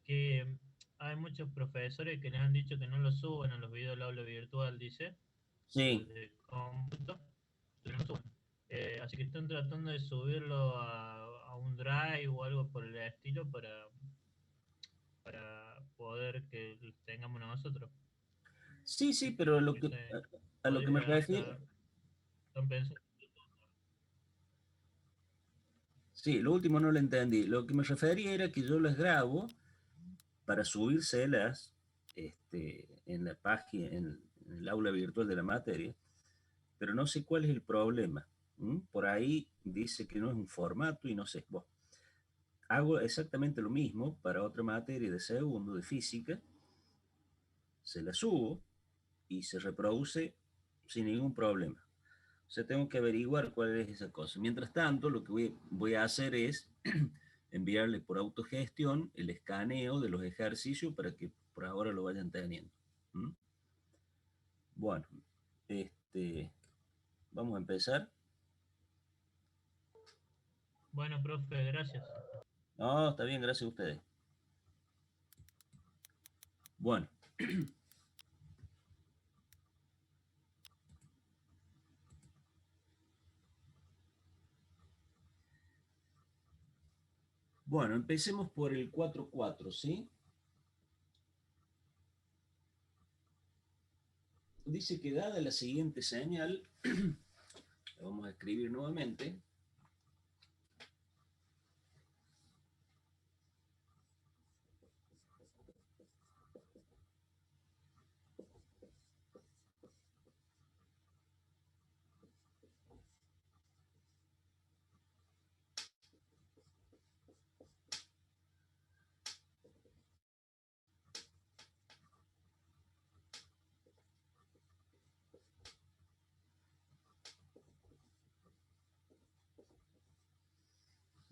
que hay muchos profesores que les han dicho que no lo suben a los videos del aula virtual, dice, Sí, de cómputo, que no suben. Así que están tratando de subirlo a un Drive o algo por el estilo para poder que los tengamos nosotros. sí, sí, pero No sé, a lo que me podría refiero, estar, están pensando. sí, lo último no lo entendí. Lo que me refería era que yo las grabo para subírselas en la página, en el aula virtual de la materia, pero no sé cuál es el problema. Por ahí dice que no es un formato y no sé. Bueno, hago exactamente lo mismo para otra materia de segundo, de física, se la subo y se reproduce sin ningún problema. O sea, tengo que averiguar cuál es esa cosa. Mientras tanto, lo que voy a hacer es enviarle por autogestión el escaneo de los ejercicios para que por ahora lo vayan teniendo. ¿Mm? Bueno, este, vamos a empezar. Bueno, profe, gracias. No, está bien, gracias a ustedes. Bueno, bueno, empecemos por el 4-4, ¿sí? Dice que dada la siguiente señal, la vamos a escribir nuevamente.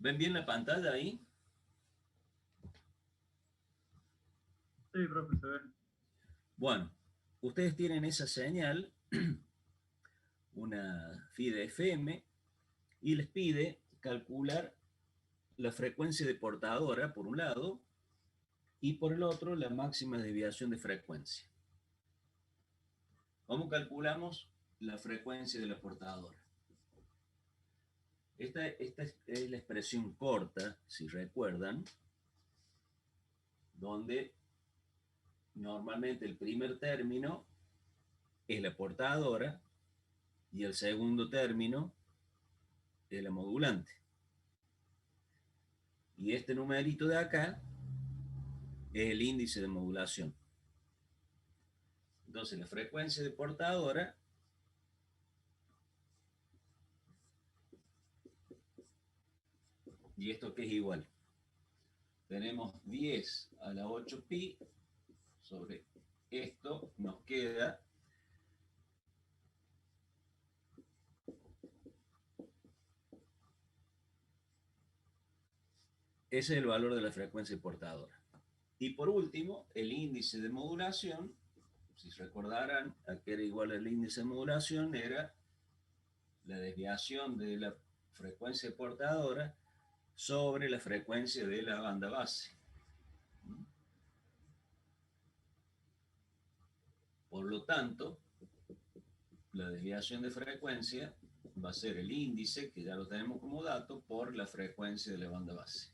¿Ven bien la pantalla ahí? Sí, profesor. Bueno, ustedes tienen esa señal, una FIDE FM, y les pide calcular la frecuencia de portadora por un lado y por el otro la máxima desviación de frecuencia. ¿Cómo calculamos la frecuencia de la portadora? Esta es la expresión corta, si recuerdan, donde normalmente el primer término es la portadora y el segundo término es la modulante. Y este numerito de acá es el índice de modulación. Entonces la frecuencia de portadora, y esto que es igual, tenemos 10 a la 8 pi sobre esto, nos queda ese es el valor de la frecuencia portadora. Y por último, el índice de modulación, si recordarán, a que era igual al índice de modulación, era la desviación de la frecuencia portadora sobre la frecuencia de la banda base. Por lo tanto, la desviación de frecuencia va a ser el índice, que ya lo tenemos como dato, por la frecuencia de la banda base.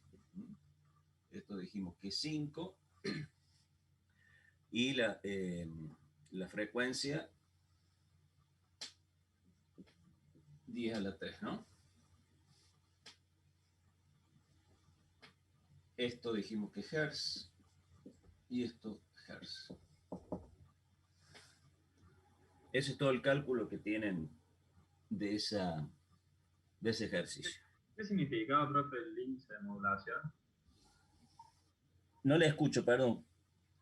Esto dijimos que es 5 y la frecuencia 10 a la 3, ¿no? Esto dijimos que es Hertz y esto Hertz. Ese es todo el cálculo que tienen de, de ese ejercicio. ¿Qué significaba, profe, el índice de modulación? No le escucho, perdón.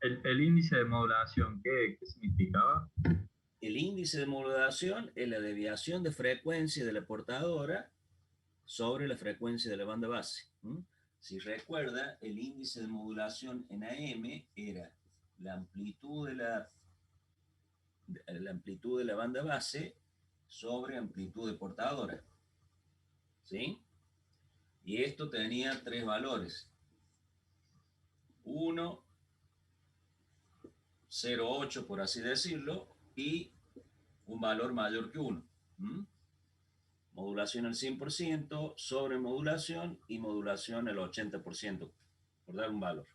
El índice de modulación, ¿qué significaba? El índice de modulación es la desviación de frecuencia de la portadora sobre la frecuencia de la banda base. Si recuerda, el índice de modulación en AM era la amplitud de la banda base sobre amplitud de portadora. ¿Sí? Y esto tenía tres valores. 1, 0,8 por así decirlo, y un valor mayor que 1. Modulación al 100%, sobremodulación y modulación al 80%, por dar un valor.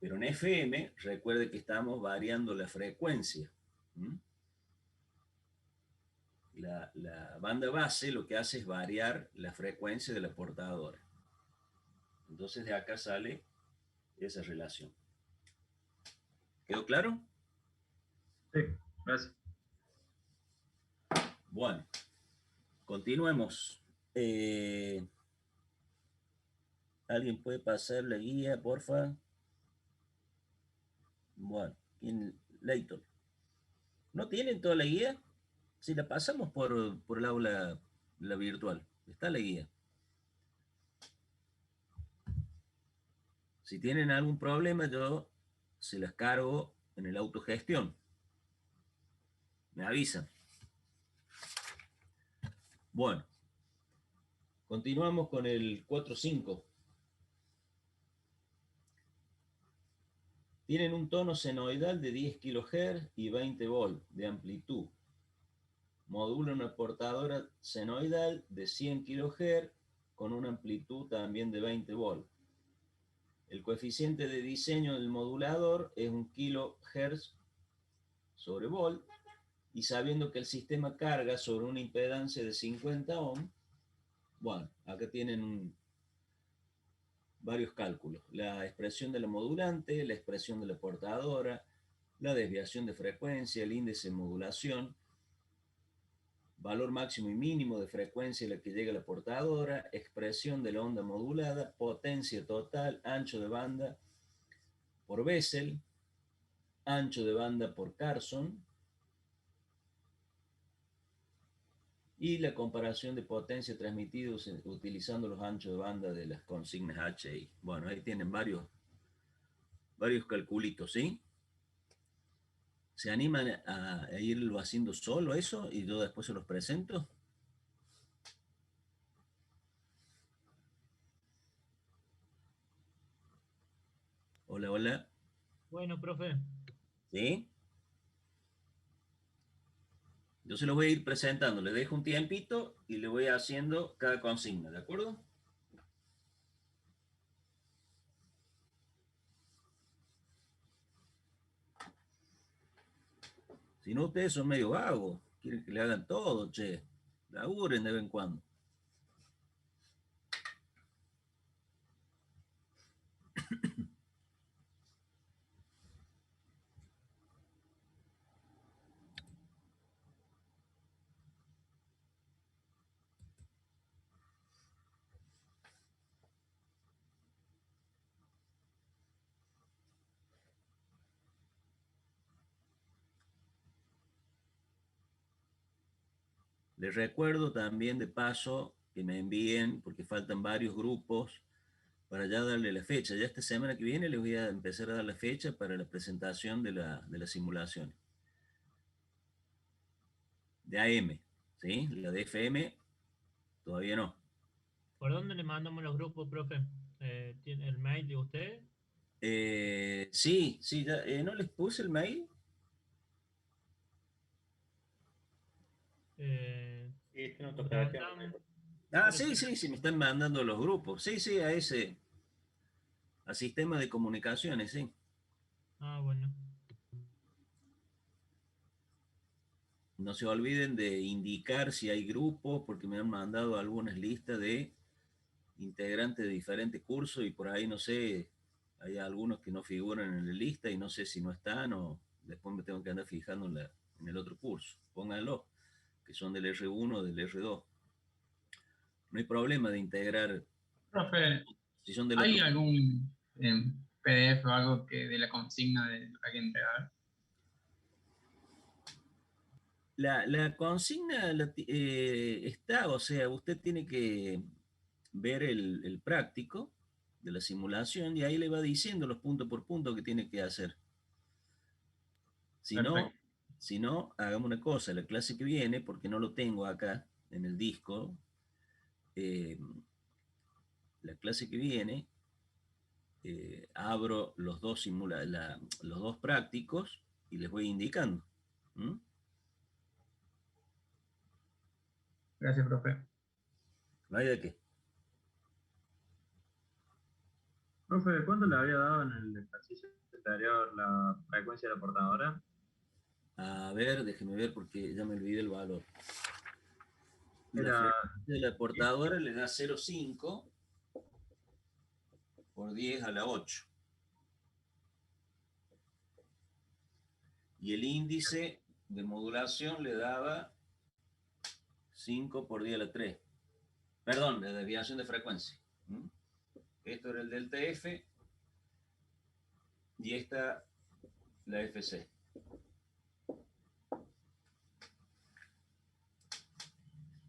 Pero en FM, recuerde que estamos variando la frecuencia. La banda base lo que hace es variar la frecuencia de la portadora. Entonces de acá sale esa relación. ¿Quedó claro? Sí, gracias. Bueno, continuemos. ¿Alguien puede pasar la guía, porfa? Bueno, Leighton. ¿No tienen toda la guía? Si la pasamos por el aula la virtual, está la guía. Si tienen algún problema, yo se las cargo en el autogestión. Me avisan. Bueno, continuamos con el 4.5. Tienen un tono senoidal de 10 kHz y 20 volt de amplitud. Modula una portadora senoidal de 100 kHz con una amplitud también de 20 volt. El coeficiente de diseño del modulador es 1 kHz sobre volt, y sabiendo que el sistema carga sobre una impedancia de 50 ohm, bueno, acá tienen varios cálculos. La expresión de la modulante, la expresión de la portadora, la desviación de frecuencia, el índice de modulación, valor máximo y mínimo de frecuencia a la que llega la portadora, expresión de la onda modulada, potencia total, ancho de banda por Bessel, ancho de banda por Carson, y la comparación de potencia transmitidos utilizando los anchos de banda de las consignas HI. Bueno, ahí tienen varios calculitos, ¿sí? ¿Se animan a irlo haciendo solo eso y yo después se los presento? Hola, hola. Bueno, profe. ¿Sí? Yo se los voy a ir presentando. Le dejo un tiempito y le voy haciendo cada consigna, ¿de acuerdo? Si no, ustedes son medio vagos. Quieren que le hagan todo, che. Laburen de vez en cuando. Les recuerdo también de paso que me envíen, porque faltan varios grupos, para ya darle la fecha. Ya esta semana que viene les voy a empezar a dar la fecha para la presentación de la simulación. De AM, ¿sí? La de FM todavía no. ¿Por dónde le mandamos los grupos, profe? ¿Tiene el mail de usted? Sí, ya, ¿no les puse el mail? Sí, tiene autogestión. Ah, sí, me están mandando los grupos. Sí, a ese, a sistema de comunicaciones, sí. Ah, bueno. No se olviden de indicar si hay grupos, porque me han mandado algunas listas de integrantes de diferentes cursos y por ahí no sé, hay algunos que no figuran en la lista y no sé si no están o después me tengo que andar fijando en el otro curso. Pónganlo, que son del R1 o del R2. No hay problema de integrar. Profe, Si son del ¿hay otro. algún PDF o algo que de la consigna de lo que hay que entregar? La consigna está, o sea, usted tiene que ver el práctico de la simulación y ahí le va diciendo los puntos por punto que tiene que hacer. Si no, Perfecto. hagamos una cosa, la clase que viene, porque no lo tengo acá en el disco, la clase que viene, abro los dos, los dos prácticos y les voy indicando. ¿Mm? Gracias, profe. ¿No hay de qué? Profe, ¿cuánto le había dado en el ejercicio anterior la frecuencia de la portadora? A ver, déjeme ver porque ya me olvidé el valor. La Era frecuencia de la portadora le da 0,5 por 10 a la 8. Y el índice de modulación le daba 5 por 10 a la 3. Perdón, la desviación de frecuencia. ¿Mm? Esto era el delta F y esta la FC.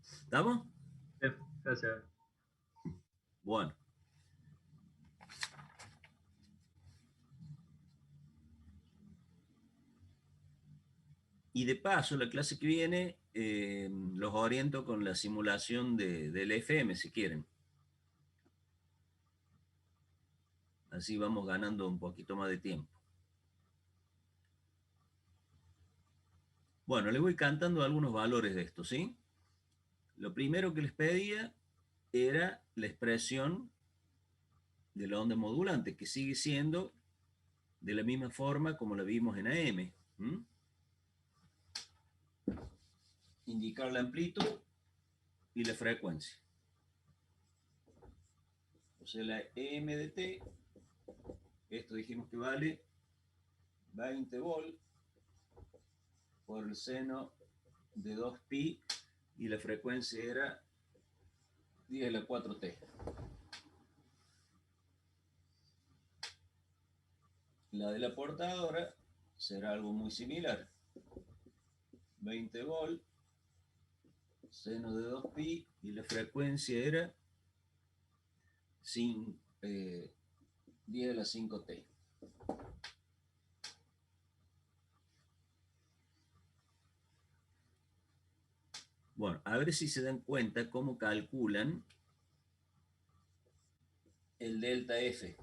¿Estamos? gracias. Bueno. Y de paso, la clase que viene los oriento con la simulación del FM, si quieren. Así vamos ganando un poquito más de tiempo. Bueno, les voy cantando algunos valores de esto, ¿sí? Lo primero que les pedía era la expresión de la onda modulante, que sigue siendo de la misma forma como la vimos en AM. ¿Mm? Indicar la amplitud y la frecuencia. O sea, la EM de T, esto dijimos que vale 20 volt por el seno de 2pi y la frecuencia era 10 a la 4t. La de la portadora será algo muy similar. 20 volt, seno de 2pi y la frecuencia era 10 a la 5t. Bueno, a ver si se dan cuenta cómo calculan el delta F.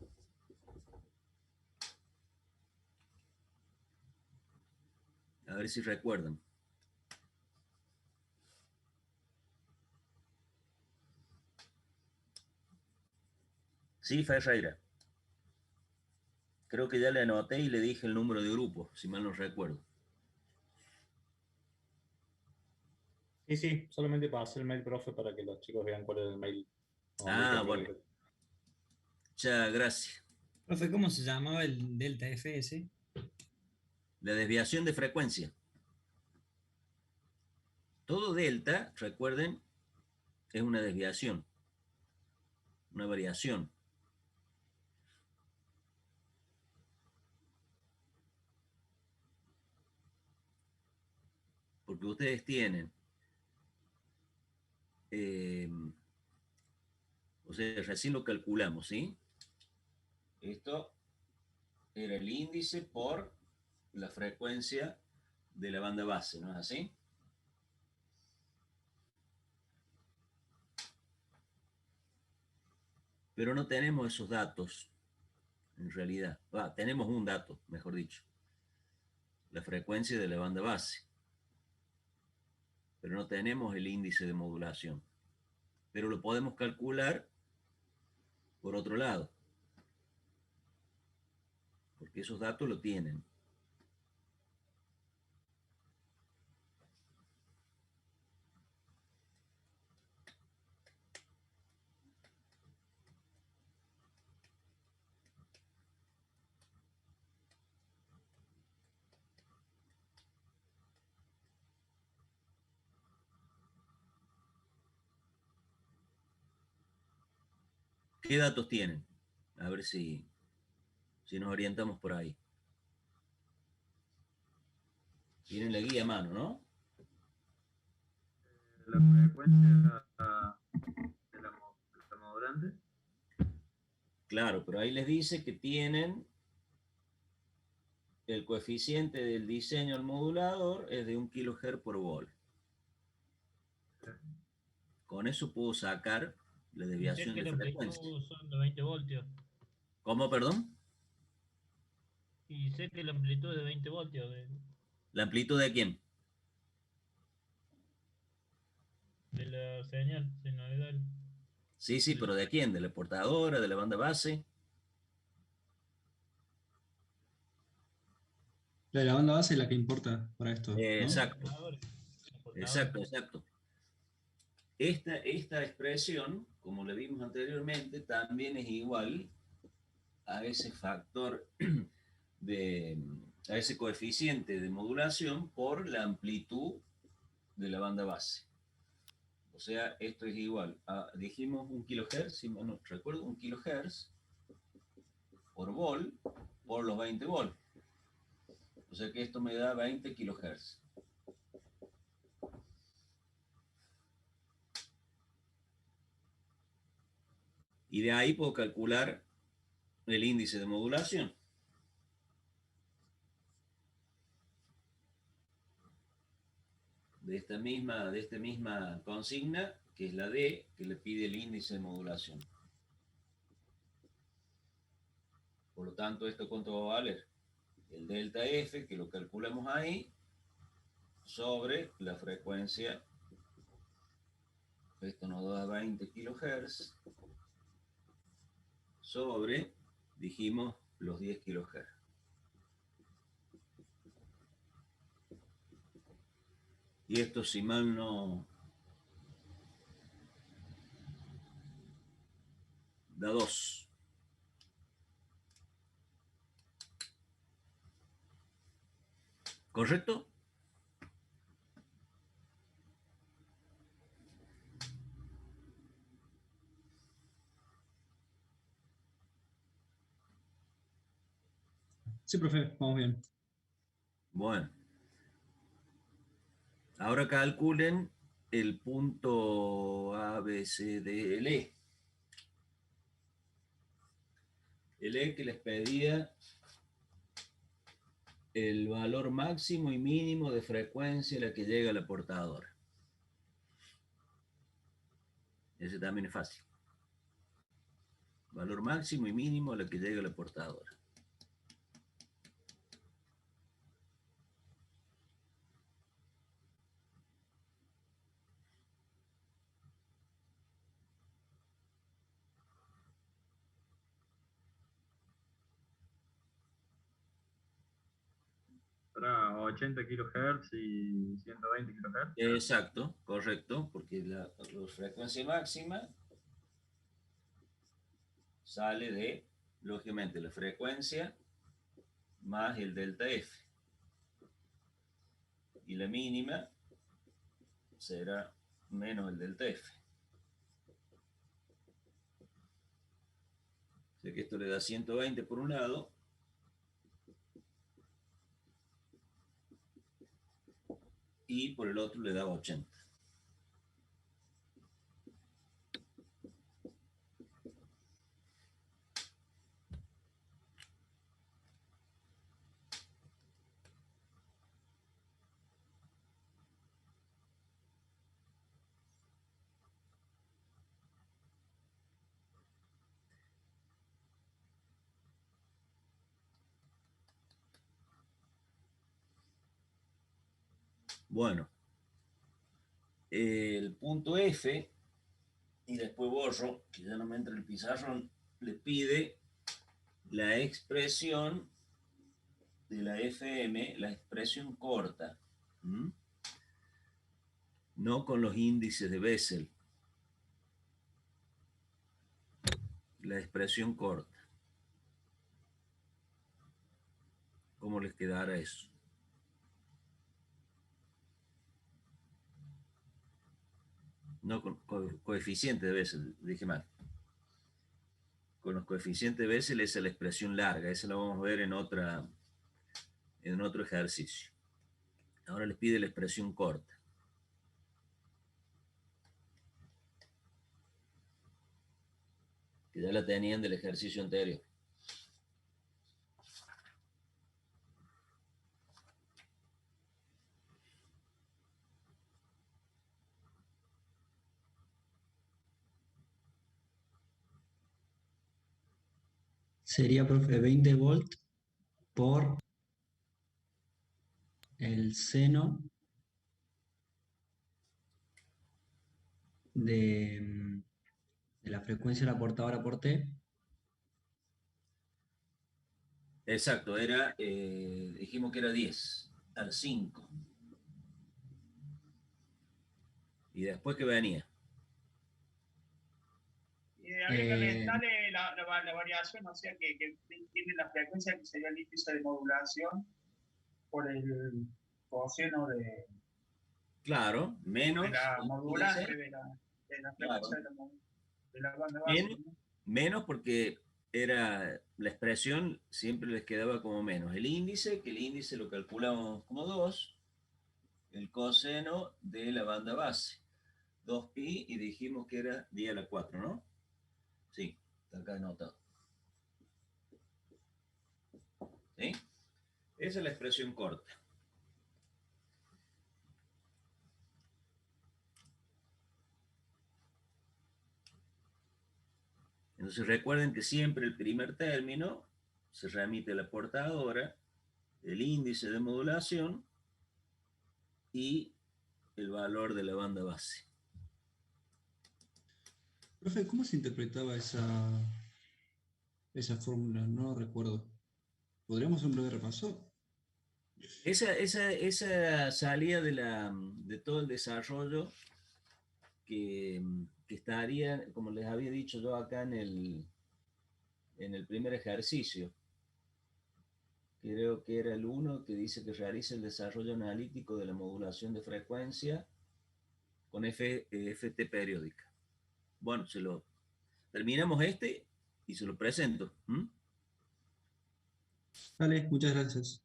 A ver si recuerdan. Sí, Ferreira. Creo que ya le anoté y le dije el número de grupo, si mal no recuerdo. Sí, solamente para hacer el mail, profe, para que los chicos vean cuál es el mail. Bueno. Muchas gracias. Profe, ¿cómo se llamaba el delta FS? La desviación de frecuencia. Todo delta, recuerden, es una desviación, una variación. Porque ustedes tienen, o sea, recién lo calculamos, ¿sí? Esto era el índice por la frecuencia de la banda base, ¿no es así? Pero no tenemos esos datos, en realidad. Tenemos un dato, mejor dicho. La frecuencia de la banda base. Pero no tenemos el índice de modulación. Pero lo podemos calcular por otro lado. Porque esos datos lo tienen. ¿Qué datos tienen? A ver si nos orientamos por ahí. Tienen la guía a mano, ¿no? La frecuencia de la modulante. Claro, pero ahí les dice que tienen el coeficiente del diseño al modulador es de 1 kHz por volt. Con eso puedo sacar la desviación de frecuencia. Son de 20 voltios. ¿Cómo, perdón? Y sé que la amplitud es de 20 voltios. ¿La amplitud de quién? De la señal señal. Sí, sí, pero ¿de quién? ¿De la portadora, de la banda base? La banda base es la que importa para esto, ¿no? Exacto, exacto, exacto. Esta expresión, como le vimos anteriormente, también es igual a ese factor de, a ese coeficiente de modulación por la amplitud de la banda base. O sea, esto es igual a, dijimos, 1 kilohertz, si no recuerdo, 1 kilohertz por volt por los 20 volts. O sea que esto me da 20 kilohertz. Y de ahí puedo calcular el índice de modulación. De esta misma consigna, que es la D, que le pide el índice de modulación. Por lo tanto, ¿esto cuánto va a valer? El delta F, que lo calculamos ahí, sobre la frecuencia. Esto nos da 20 kilohertz, sobre, dijimos, los 10 kilohertz. Y esto, si mal no, da 2. ¿Correcto? Sí, profe, vamos bien. Bueno. Ahora calculen el punto A, B, C, D, el E. El E que les pedía el valor máximo y mínimo de frecuencia a la que llega la portadora. Ese también es fácil. Valor máximo y mínimo a la que llega la portadora. Para 80 kilohertz y 120 kilohertz. Exacto, correcto, porque la frecuencia máxima sale de, lógicamente, la frecuencia más el delta F. Y la mínima será menos el delta F. O sea que esto le da 120 por un lado. Y por el otro le da 80. Bueno, el punto F, y después borro, que ya no me entra el pizarrón, le pide la expresión de la FM, la expresión corta. ¿Mm? No con los índices de Bessel. La expresión corta. ¿Cómo les quedará eso? No con coeficiente de Bessel, dije mal. Con los coeficientes de Bessel esa es la expresión larga, esa la vamos a ver en otro ejercicio. Ahora les pide la expresión corta. Que ya la tenían del ejercicio anterior. Sería, profe, 20 volt por el seno de, de la frecuencia de la portadora por T. Exacto, dijimos que era 10 al 5. ¿Y después qué venía? Y habría que restarle la variación, o sea que tiene la frecuencia que sería el índice de modulación por el coseno de Claro, menos la el modulante índice, de la claro, frecuencia de la banda base, ¿no? menos porque era la expresión siempre les quedaba como menos. El índice, que el índice lo calculamos como 2, el coseno de la banda base, 2pi, y dijimos que era 10 a la 4, ¿no? Sí, está acá anotado. ¿Sí? Esa es la expresión corta. Entonces recuerden que siempre el primer término se remite a la portadora, el índice de modulación y el valor de la banda base. Profe, ¿cómo se interpretaba esa fórmula? No recuerdo. ¿Podríamos hacer un breve repaso? Esa salía de todo el desarrollo que estaría, como les había dicho yo acá en el primer ejercicio. Creo que era el 1 que dice que realiza el desarrollo analítico de la modulación de frecuencia con FT periódica. Bueno, terminamos y se lo presento. Dale, muchas gracias.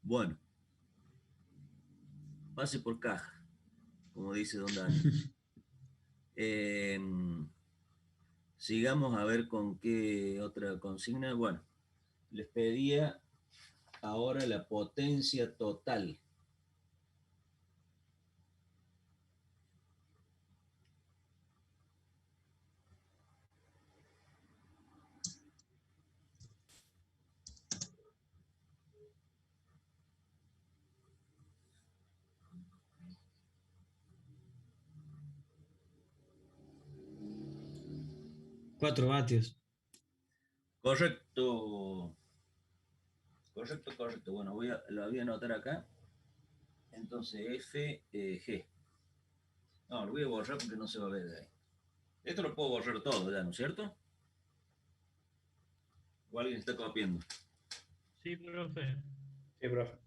Bueno, pase por caja, como dice don Dani. Sigamos a ver con qué otra consigna. Bueno, les pedía ahora la potencia total. Cuatro vatios. Correcto. Correcto. Bueno, lo voy a anotar acá. Entonces, FG. No, lo voy a borrar porque no se va a ver de ahí. Esto lo puedo borrar todo ya, ¿no es cierto? ¿O alguien está copiando? Sí, profe. Sí, profe.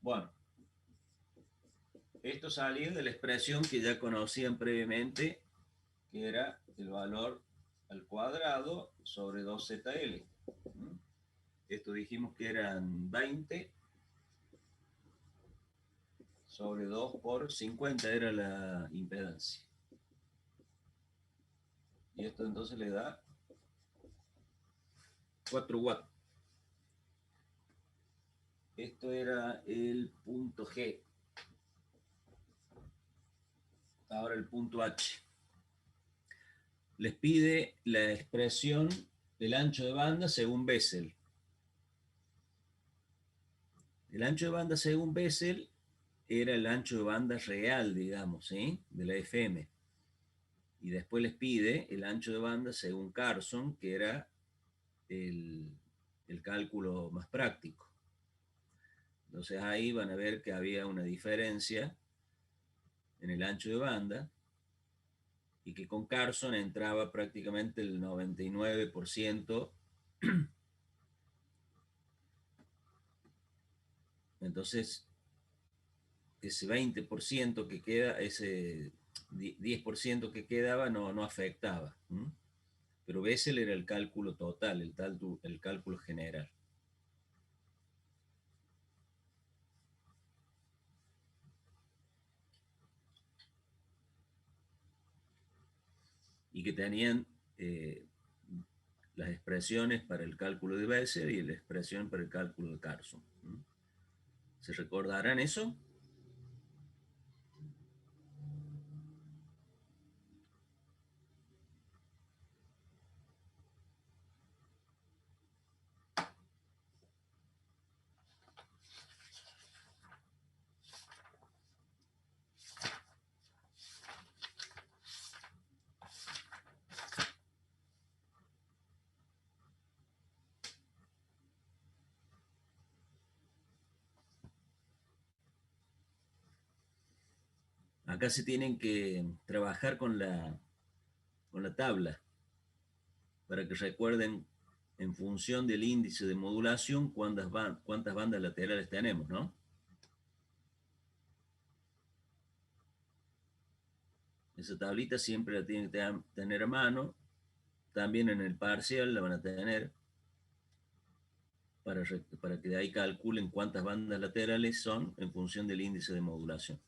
Bueno, esto salía de la expresión que ya conocían previamente, que era el valor al cuadrado sobre 2ZL. Esto dijimos que eran 20 sobre 2 por 50 era la impedancia. Y esto entonces le da 4 watts. Esto era el punto G. Ahora el punto H. Les pide la expresión del ancho de banda según Bessel. El ancho de banda según Bessel era el ancho de banda real, digamos, ¿sí? De la FM. Y después les pide el ancho de banda según Carson, que era el cálculo más práctico. Entonces ahí van a ver que había una diferencia en el ancho de banda y que con Carson entraba prácticamente el 99%. Entonces, ese 20% que queda, ese 10% que quedaba no afectaba. Pero Bessel era el cálculo total, el cálculo general. Y que tenían las expresiones para el cálculo de Bessel y la expresión para el cálculo de Carson. ¿Se recordarán eso? acá se tienen que trabajar con la tabla, para que recuerden en función del índice de modulación cuántas bandas laterales tenemos, ¿no? Esa tablita siempre la tienen que tener a mano. También en el parcial la van a tener para que de ahí calculen cuántas bandas laterales son en función del índice de modulación.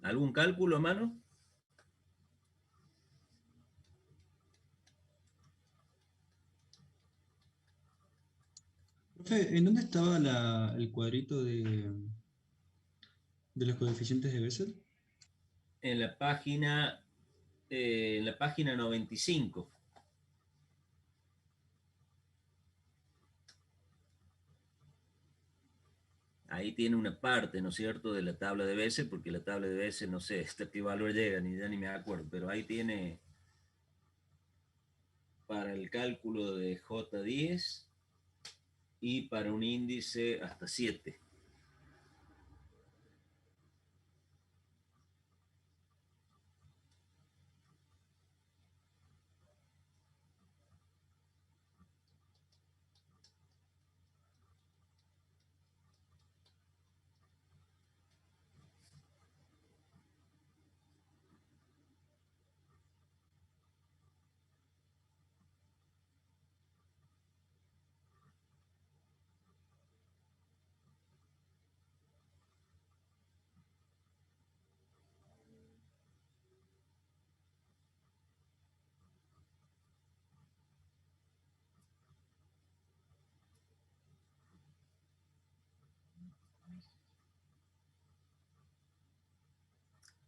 ¿Algún cálculo a mano? Profe, ¿en dónde estaba el cuadrito de los coeficientes de Bessel? En la página 95. Ahí tiene una parte, ¿no es cierto?, de la tabla de Bessel, porque la tabla de Bessel, no sé hasta qué valor llega, ya ni me acuerdo, pero ahí tiene para el cálculo de J10 y para un índice hasta 7.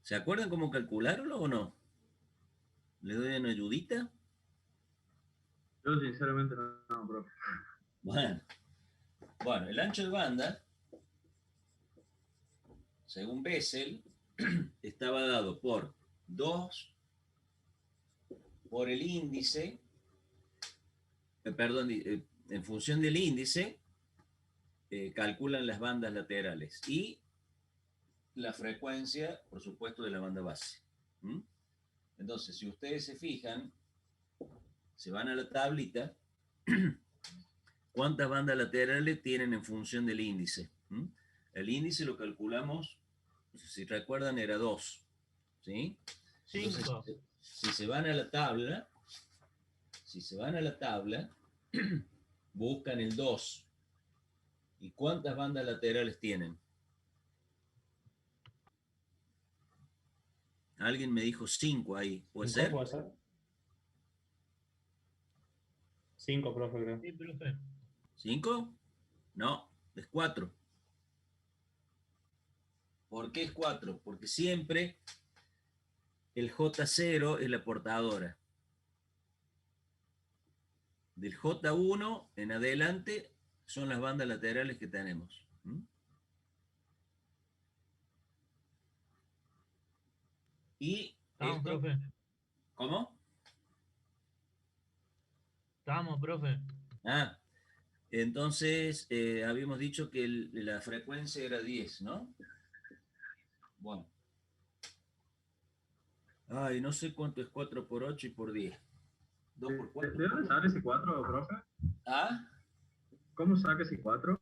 ¿Se acuerdan cómo calcularlo o no? ¿Le doy una ayudita? Yo sinceramente no, profe. Bueno, el ancho de banda, según Bessel, estaba dado por 2 por el índice, en función del índice, calculan las bandas laterales y la frecuencia, por supuesto, de la banda base. ¿Mm? Entonces, si ustedes se fijan, se van a la tablita, ¿cuántas bandas laterales tienen en función del índice? ¿Mm? El índice lo calculamos, si recuerdan, era 2. ¿Sí? Entonces, 5. si se van a la tabla, buscan el 2. ¿Y cuántas bandas laterales tienen? Alguien me dijo 5 ahí, ¿puede ser? ¿Puede ser? 5, profe, creo. Sí, profe. ¿5? No, es 4. ¿Por qué es 4? Porque siempre el J0 es la portadora. Del J1 en adelante son las bandas laterales que tenemos. ¿Mm? Y Estamos, esto, profe. ¿cómo? Estamos, profe. Ah, entonces habíamos dicho que la frecuencia era 10, ¿no? Bueno. Ay, no sé cuánto es 4 por 8 y por 10. 2 por 4. ¿De dónde sale ese 4, profe? Ah, ¿Cómo saca ese 4?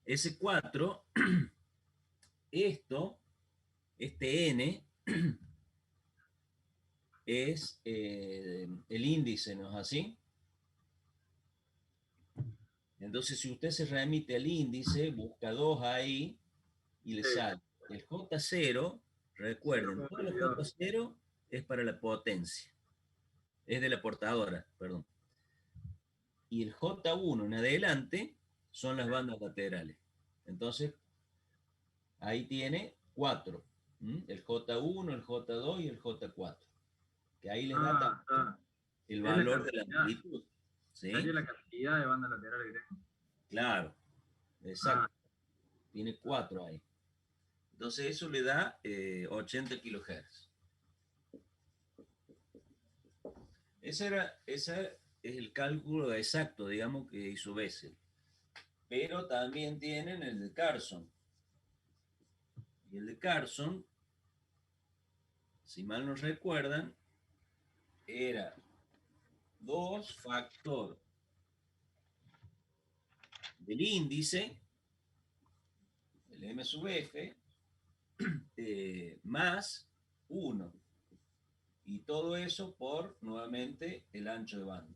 ese 4, este n, es el índice, ¿no es así? Entonces, si usted se remite al índice, busca 2 ahí y le Sí. sale el J0. Recuerden, todo el J0 es para la potencia, es de la portadora, perdón. Y el J1 en adelante son las bandas laterales. Entonces, ahí tiene 4. El J1, el J2 y el J4. Que ahí les da Está. el Es la valor de la cantidad. amplitud. ¿Sí? Sería la cantidad de bandas laterales que tengo. Claro, exacto. Tiene 4 ahí. Entonces eso le da 80 kHz. Ese es el cálculo exacto, digamos, que hizo Bessel. Pero también tienen el de Carson. Y el de Carson, si mal no recuerdan, era 2 factor del índice, el M sub F, más 1. Y todo eso por, nuevamente, el ancho de banda,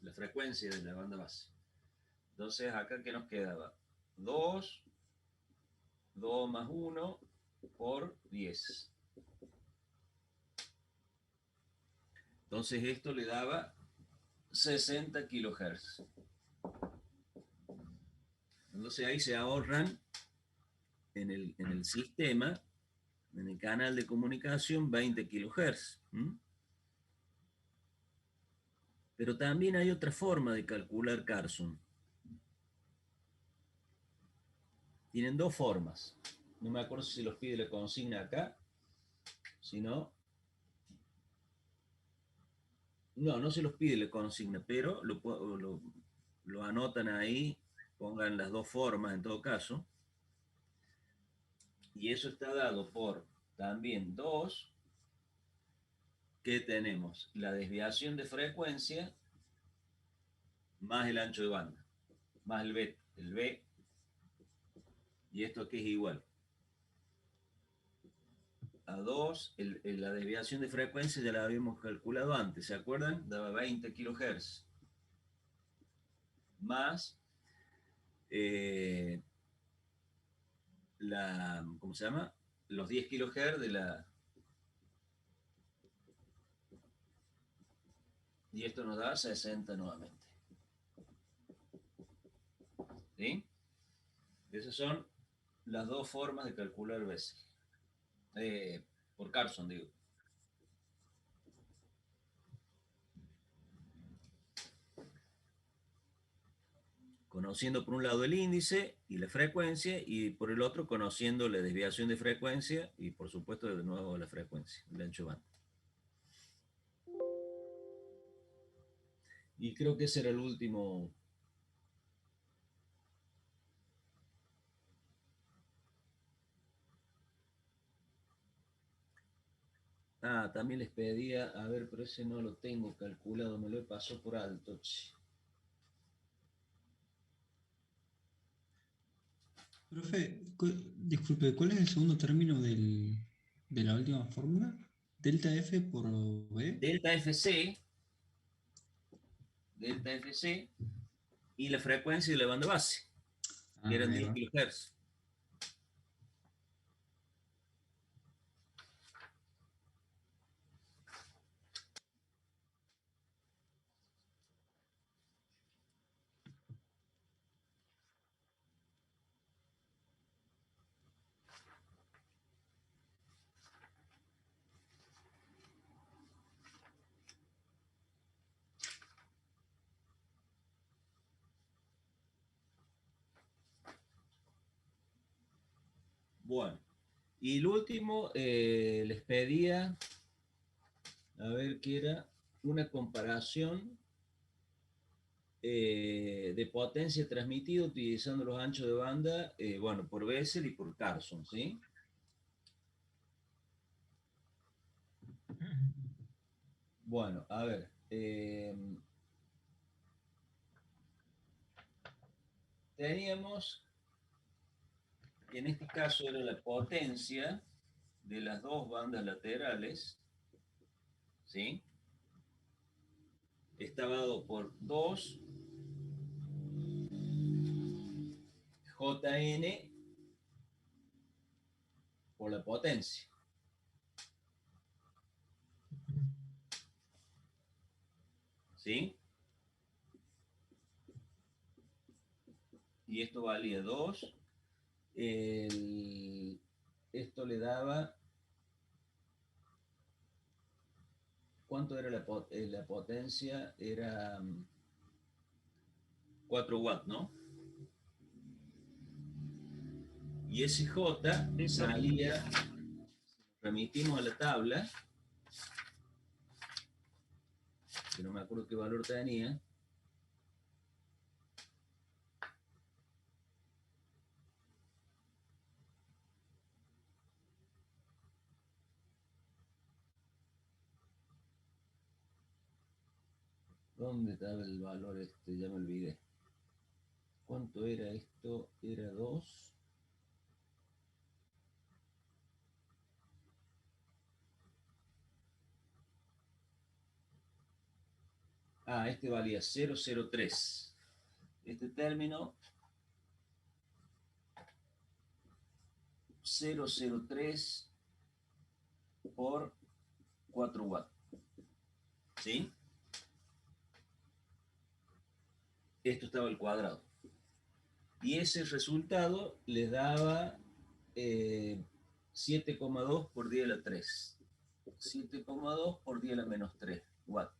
la frecuencia de la banda base. Entonces, acá, ¿qué nos quedaba? 2 más 1 por 10. Entonces, esto le daba 60 kHz. Entonces, ahí se ahorran en el sistema, en el canal de comunicación, 20 kHz. Pero también hay otra forma de calcular Carson. Tienen 2 formas. No me acuerdo si los pide la consigna acá. Si no. No se los pide la consigna, pero lo anotan ahí. Pongan las 2 formas en todo caso. Y eso está dado por también 2. Que tenemos la desviación de frecuencia más el ancho de banda, más el B, y esto aquí es igual a 2, la desviación de frecuencia ya la habíamos calculado antes, ¿se acuerdan? Daba 20 kHz, más ¿cómo se llama? Los 10 kHz y esto nos da 60 nuevamente. ¿Sí? Esas son las 2 formas de calcular Bessel. Por Carson, digo. Conociendo por un lado el índice y la frecuencia, y por el otro conociendo la desviación de frecuencia y por supuesto de nuevo la frecuencia, el ancho de banda. Y creo que ese era el último. También les pedía, a ver, pero ese no lo tengo calculado, me lo he pasado por alto. Profe, disculpe, ¿cuál es el segundo término de la última fórmula? Delta F por B. Delta FC y la frecuencia de la banda base, que eran Ahí 10 va. kHz. Bueno, y el último les pedía, a ver qué era, una comparación de potencia transmitida utilizando los anchos de banda, bueno, por Bessel y por Carson, ¿sí? Bueno, a ver. Teníamos, en este caso era la potencia de las 2 bandas laterales, ¿sí? Estaba dado por 2 Jn por la potencia. ¿Sí? Y esto valía 2. Esto le daba... ¿Cuánto era la potencia? Era 4 watts, ¿no? Y ese J salía, remitimos a la tabla, que no me acuerdo qué valor tenía. ¿Dónde estaba el valor este? Ya me olvidé. ¿Cuánto era esto? Era 2. Este valía 0,03. Este término 0,03 por 4 watts. ¿Sí? Esto estaba al cuadrado. Y ese resultado les daba 7,2 por 10 a la 3. 7,2 por 10 a la menos 3 watts.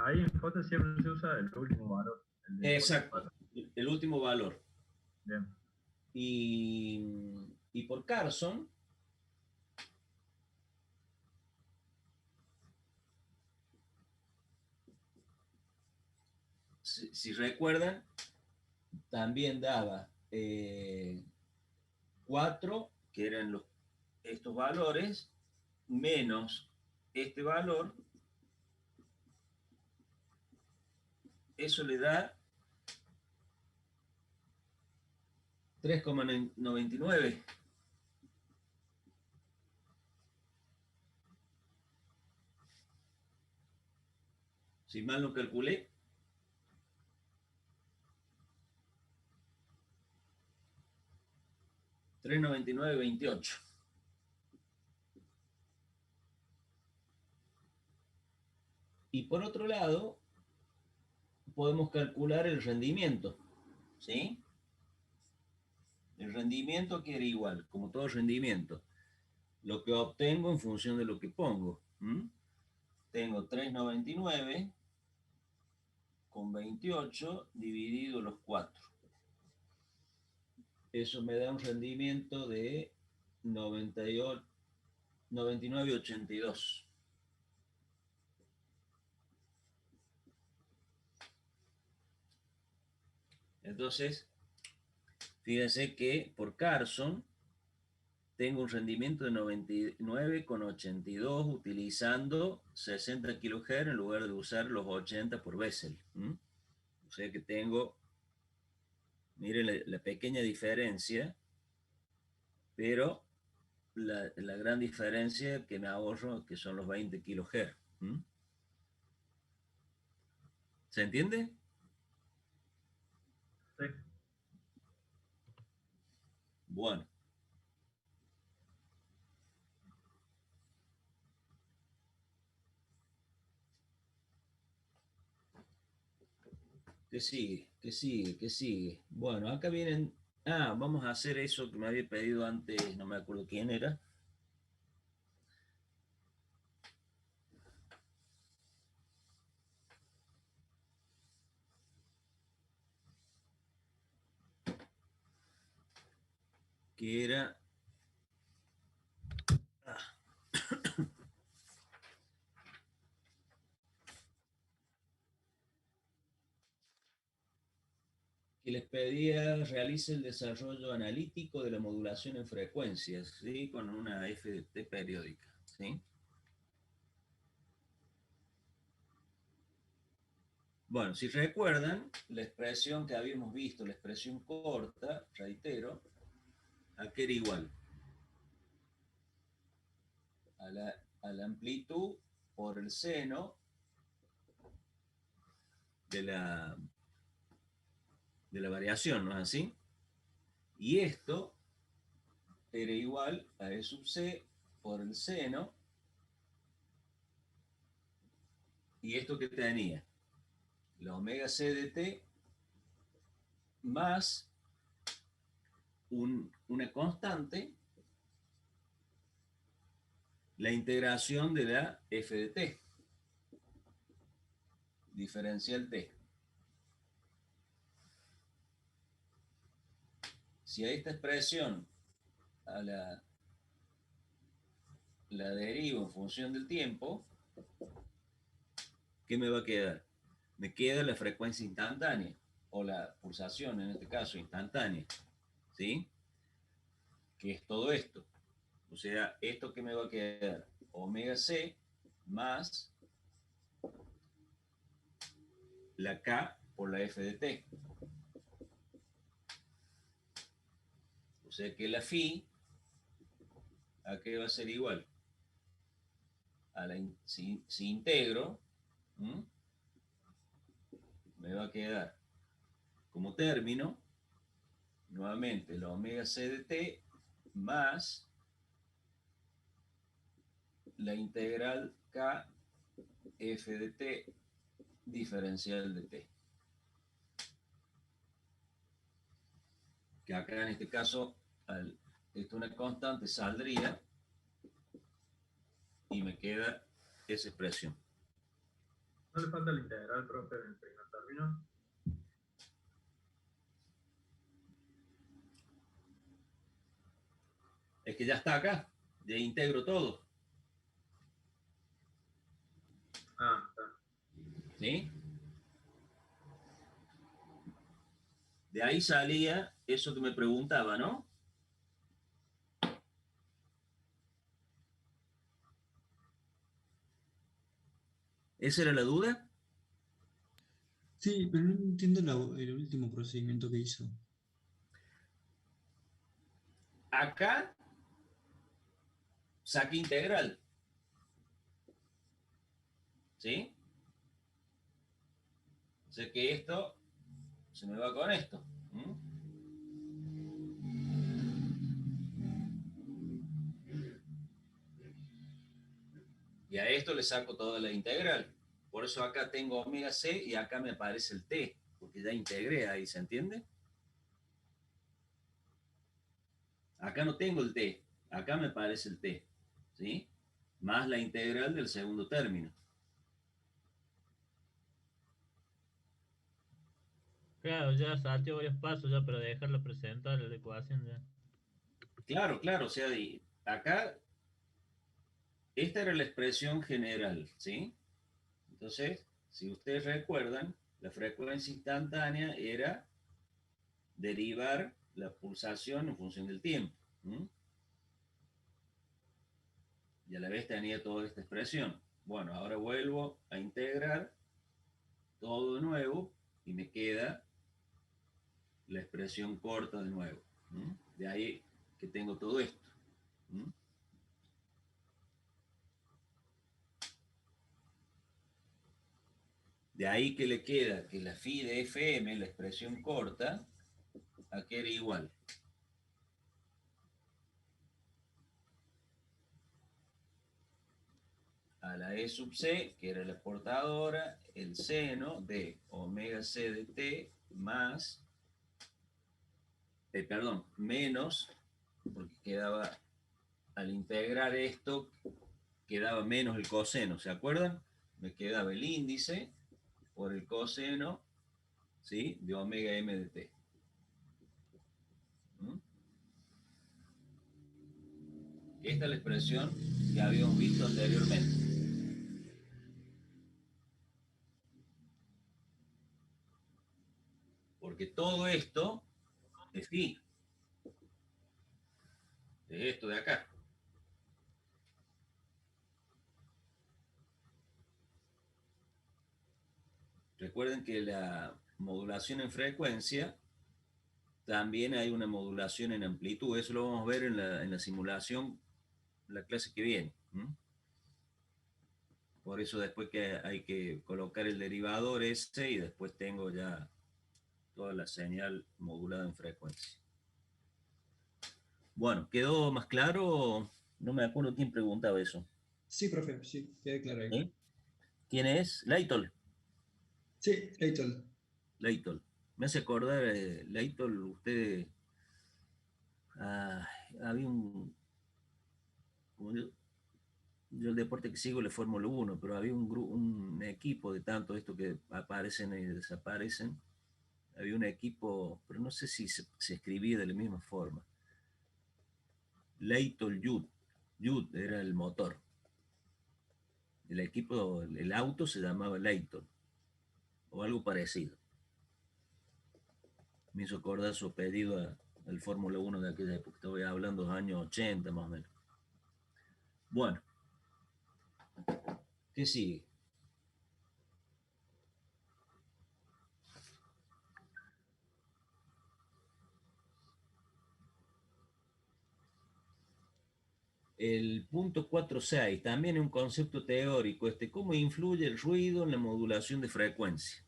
Ahí en J siempre se usa el último valor. Exacto, el último valor. Bien. Y por Carson, si recuerdan, también daba 4, que eran estos valores, menos este valor. Eso le da 3,99. Si mal no calculé. $3,99,28. Y por otro lado, podemos calcular el rendimiento, ¿sí? El rendimiento que era igual, como todo rendimiento, lo que obtengo en función de lo que pongo. Tengo 3,99 con 28 dividido los 4. Eso me da un rendimiento de 99,82. Entonces, fíjense que por Carson tengo un rendimiento de 99,82 utilizando 60 kHz en lugar de usar los 80 por Bessel. O sea que tengo, miren la pequeña diferencia, pero la gran diferencia que me ahorro, que son los 20 kHz. ¿Se entiende? Sí. Bueno. ¿Qué sigue? ¿Qué sigue? ¿Qué sigue? Bueno, acá vienen... vamos a hacer eso que me había pedido antes, no me acuerdo quién era. Que era... que les pedía realice el desarrollo analítico de la modulación en frecuencias, ¿sí? Con una FDT periódica, ¿sí? Bueno, si recuerdan, la expresión que habíamos visto, la expresión corta, reitero, ¿a qué era igual? a la amplitud por el seno de la variación, ¿no es así? Y esto era igual a E sub C por el seno. ¿Y esto qué tenía? La omega C de T más una constante, la integración de la F de T, diferencial T. Si a esta expresión la derivo en función del tiempo, ¿qué me va a quedar? Me queda la frecuencia instantánea, o la pulsación, en este caso, instantánea, ¿sí? Que es todo esto. O sea, ¿esto qué me va a quedar? Omega C más la K por la F de T. O sea que la phi, ¿a qué va a ser igual? Si integro, me va a quedar como término, nuevamente, la omega C de T más la integral K F de T diferencial de T. Que acá en este caso, esto una constante, saldría y me queda esa expresión. ¿No le falta la integral, profe, en el primer término? Es que ya está acá, ya integro todo. Ah, está. ¿Sí? De ahí salía eso que me preguntaba, ¿no? ¿Esa era la duda? Sí, pero no entiendo el último procedimiento que hizo. Acá saqué integral. ¿Sí? O sea que esto se me va con esto. Y a esto le saco toda la integral. Por eso acá tengo omega C y acá me aparece el T, porque ya integré ahí, ¿se entiende? Acá no tengo el T, acá me aparece el T, ¿sí? Más la integral del segundo término. Claro, ya salté varios pasos ya para dejarlo presentar la ecuación ya. Claro, claro, o sea, acá esta era la expresión general, ¿sí? Entonces, si ustedes recuerdan, la frecuencia instantánea era derivar la pulsación en función del tiempo. Y a la vez tenía toda esta expresión. Bueno, ahora vuelvo a integrar todo de nuevo y me queda la expresión corta de nuevo. De ahí que tengo todo esto. De ahí que le queda que la phi de Fm, la expresión corta, aquí era igual. A la E sub C, que era la portadora, el seno de omega C de T más, menos, porque quedaba, al integrar esto, quedaba menos el coseno, ¿se acuerdan? Me quedaba el índice por el coseno, ¿sí? De omega M de T. Esta es la expresión que habíamos visto anteriormente. Porque todo esto es phi. Es esto de acá. Recuerden que la modulación en frecuencia, también hay una modulación en amplitud. Eso lo vamos a ver en la simulación la clase que viene. Por eso después que hay que colocar el derivador ese y después tengo ya toda la señal modulada en frecuencia. Bueno, ¿quedó más claro? No me acuerdo quién preguntaba eso. Sí, profe, sí, quede claro ahí. ¿Sí? ¿Quién es? Leitol. Sí, Leitol. Leitol. Me hace acordar, Leitol, usted... había yo el deporte que sigo es la Fórmula 1, pero había un equipo de tanto esto que aparecen y desaparecen. Había un equipo, pero no sé si se escribía de la misma forma. Leitol Judd. Judd era el motor. El equipo, el auto se llamaba Leitol, o algo parecido. Me hizo acordar su pedido al Fórmula 1 de aquella época. Estoy hablando de los años 80 más o menos. Bueno, ¿qué sigue? El punto 4.6, también es un concepto teórico, ¿cómo influye el ruido en la modulación de frecuencia?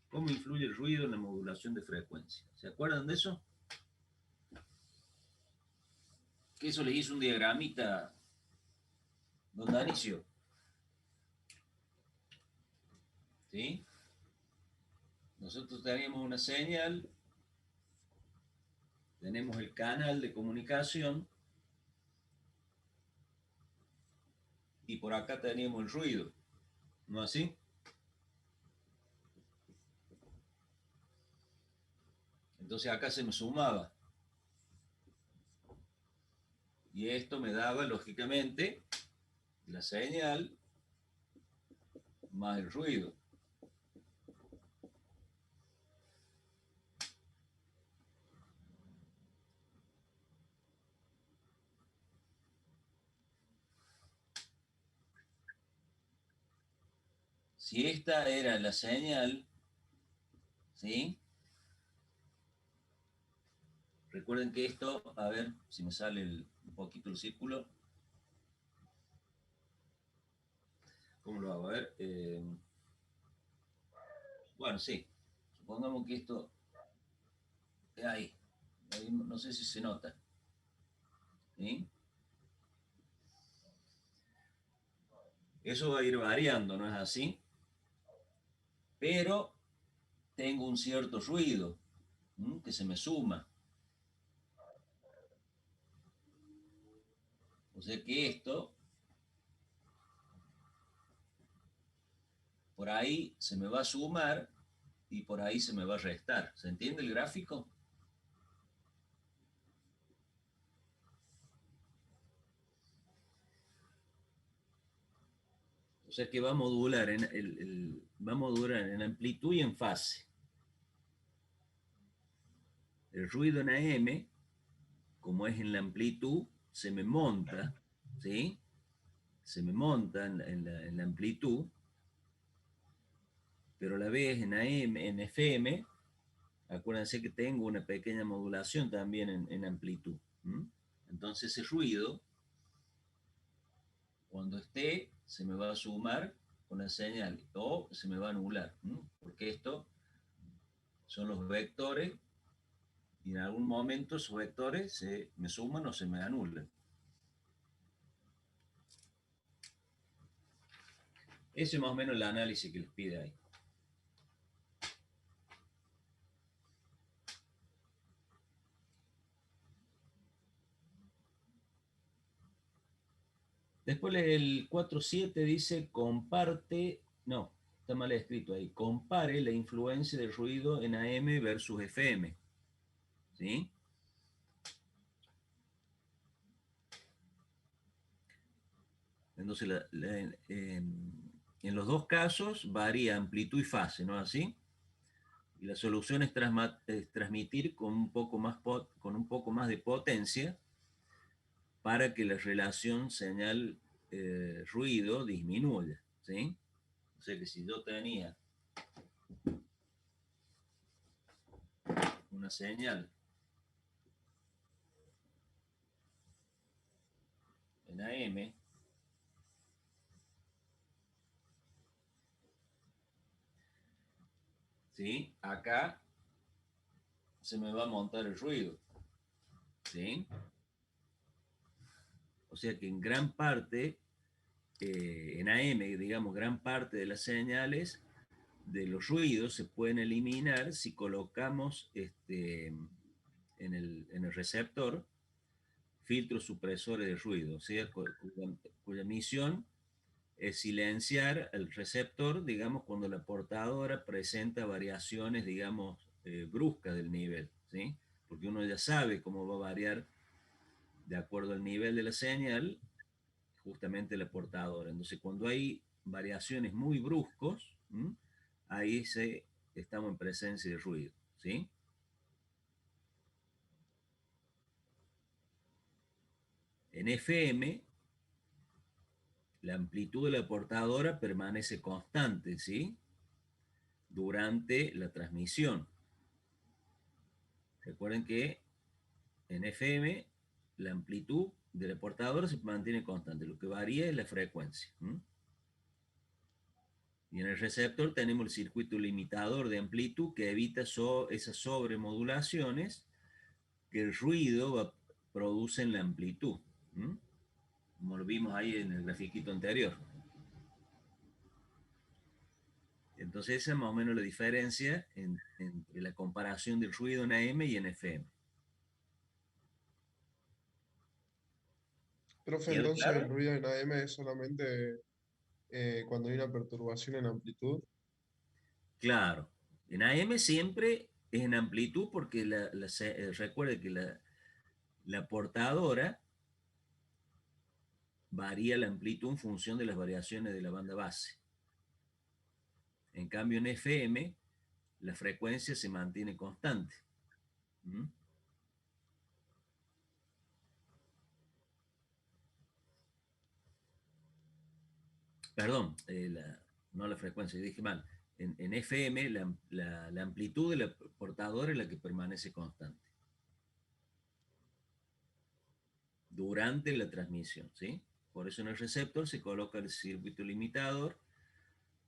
¿Cómo influye el ruido en la modulación de frecuencia? ¿Se acuerdan de eso? Que eso le hizo un diagramita don Danicio. ¿Sí? Nosotros teníamos una señal, tenemos el canal de comunicación y por acá teníamos el ruido, ¿no así? Entonces acá se me sumaba. Y esto me daba, lógicamente, la señal más el ruido. Si esta era la señal, ¿sí? Recuerden que esto, a ver si me sale un poquito el círculo. ¿Cómo lo hago? A ver. Bueno, sí. Supongamos que esto es ahí. No sé si se nota. ¿Sí? Eso va a ir variando, ¿no es así? Pero tengo un cierto ruido que se me suma. O sea que esto, por ahí se me va a sumar y por ahí se me va a restar. ¿Se entiende el gráfico? O sea que va a modular va a modular en amplitud y en fase. El ruido en AM, como es en la amplitud, se me monta, ¿sí? Se me monta en la amplitud, pero a la vez en AM, en FM, acuérdense que tengo una pequeña modulación también en amplitud. Entonces ese ruido, cuando esté, se me va a sumar con la señal o se me va a anular, porque esto son los vectores y en algún momento esos vectores se me suman o se me anulan. Ese es más o menos el análisis que les pide ahí. Después el 4.7 dice comparte, no, está mal escrito ahí, compare la influencia del ruido en AM versus FM. ¿Sí? Entonces, en los dos casos varía amplitud y fase, ¿no es así? Y la solución es transmitir con un poco más de potencia para que la relación señal-ruido disminuya, ¿sí? O sea que si yo tenía una señal en AM, ¿sí? Acá se me va a montar el ruido, ¿sí? O sea que en gran parte, en AM, digamos, gran parte de las señales de los ruidos se pueden eliminar si colocamos en el receptor filtros supresores de ruido, o sea, cuya misión es silenciar el receptor, digamos, cuando la portadora presenta variaciones, digamos, bruscas del nivel, ¿sí? Porque uno ya sabe cómo va a variar de acuerdo al nivel de la señal, justamente la portadora. Entonces, cuando hay variaciones muy bruscos, ¿m? Ahí estamos en presencia de ruido, ¿sí? En FM, la amplitud de la portadora permanece constante, ¿sí? Durante la transmisión. Recuerden que en FM la amplitud de la portadora se mantiene constante, lo que varía es la frecuencia. Y en el receptor tenemos el circuito limitador de amplitud que evita esas sobremodulaciones que el ruido produce en la amplitud. Como lo vimos ahí en el grafiquito anterior. Entonces esa es más o menos la diferencia entre la comparación del ruido en AM y en FM. Profe, ¿Quedó entonces claro? el ruido en AM es solamente cuando hay una perturbación en amplitud. Claro. En AM siempre es en amplitud porque recuerde que la portadora varía la amplitud en función de las variaciones de la banda base. En cambio en FM la frecuencia se mantiene constante. Perdón, no la frecuencia, dije mal. En FM la amplitud de la portadora es la que permanece constante durante la transmisión, ¿sí? Por eso en el receptor se coloca el circuito limitador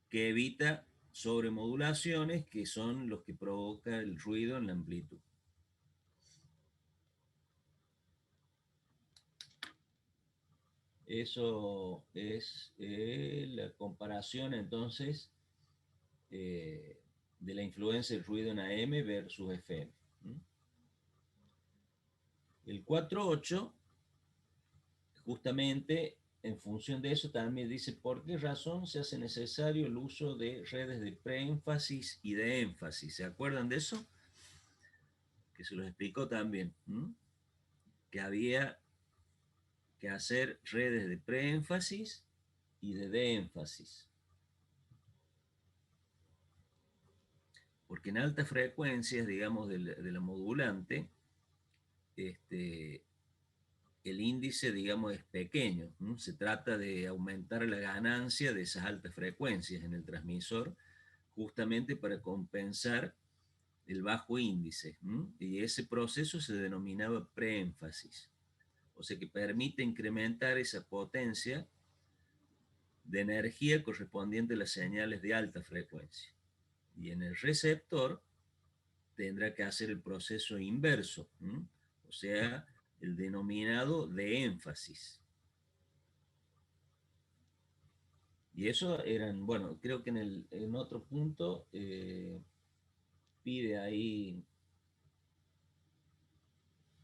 que evita sobremodulaciones que son los que provoca el ruido en la amplitud. Eso es la comparación entonces de la influencia del ruido en AM versus FM. El 4.8, justamente en función de eso, también dice por qué razón se hace necesario el uso de redes de preénfasis y de énfasis. ¿Se acuerdan de eso? Que se los explicó también. Que había que hacer redes de preénfasis y de énfasis. Porque en altas frecuencias, digamos, de la modulante, el índice, digamos, es pequeño. Se trata de aumentar la ganancia de esas altas frecuencias en el transmisor, justamente para compensar el bajo índice. Y ese proceso se denominaba preénfasis. O sea que permite incrementar esa potencia de energía correspondiente a las señales de alta frecuencia. Y en el receptor tendrá que hacer el proceso inverso, o sea, el denominado de énfasis. Y eso eran, bueno, creo que en otro punto pide ahí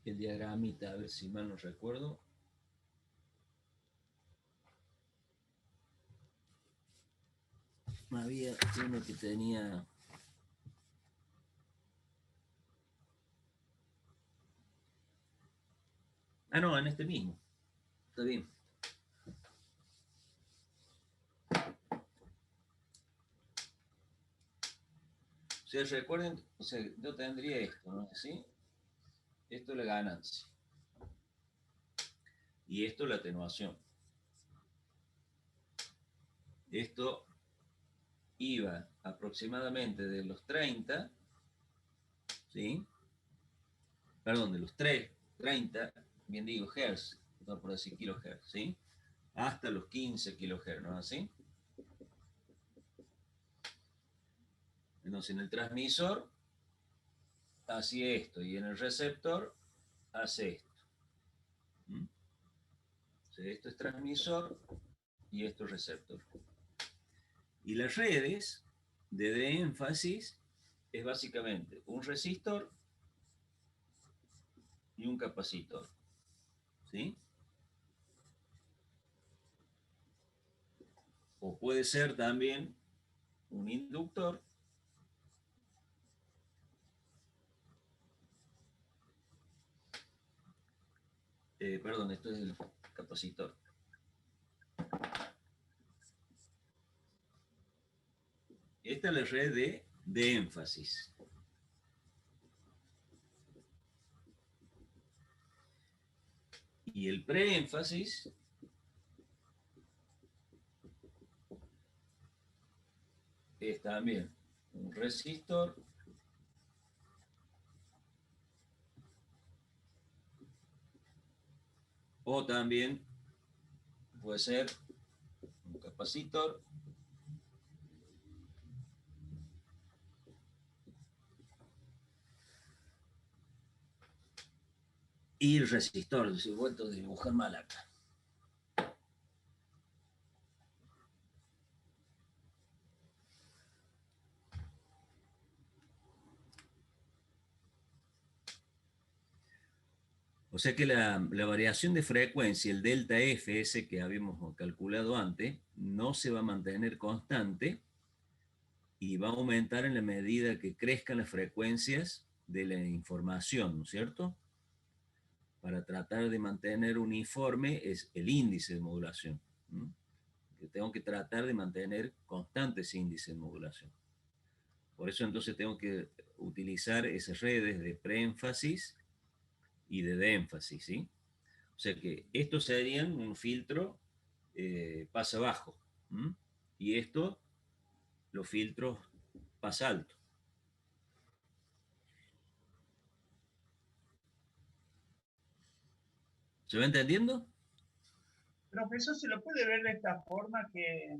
el diagramita, a ver si mal no recuerdo. Había uno que tenía... Ah, no, en este mismo. Está bien. O sea, recuerden, o sea, yo tendría esto, ¿no? ¿Sí? Esto es la ganancia. Y esto es la atenuación. Esto iba aproximadamente de los 30, ¿sí? Perdón, de los 30, bien digo, Hz, por decir kilohertz, ¿sí? Hasta los 15 kilohertz, ¿no es así? Entonces en el transmisor hace esto y en el receptor hace esto. ¿Mm? O sea, esto es transmisor y esto es receptor. Y las redes de énfasis es básicamente un resistor y un capacitor. ¿Sí? O puede ser también un inductor perdón, esto es el capacitor. Esta es la red de énfasis. Y el preénfasis es también un resistor o también puede ser un capacitor y el resistor. Si he vuelto a dibujar mal acá. O sea que la variación de frecuencia, el delta F, ese que habíamos calculado antes, no se va a mantener constante y va a aumentar en la medida que crezcan las frecuencias de la información, ¿no es cierto? Para tratar de mantener uniforme es el índice de modulación. Yo tengo que tratar de mantener constante ese índice de modulación. Por eso entonces tengo que utilizar esas redes de preénfasis y de énfasis, ¿sí? O sea que estos serían un filtro pasa bajo. Y esto, los filtros pasa alto. ¿Se va entendiendo? Profesor, ¿se lo puede ver de esta forma que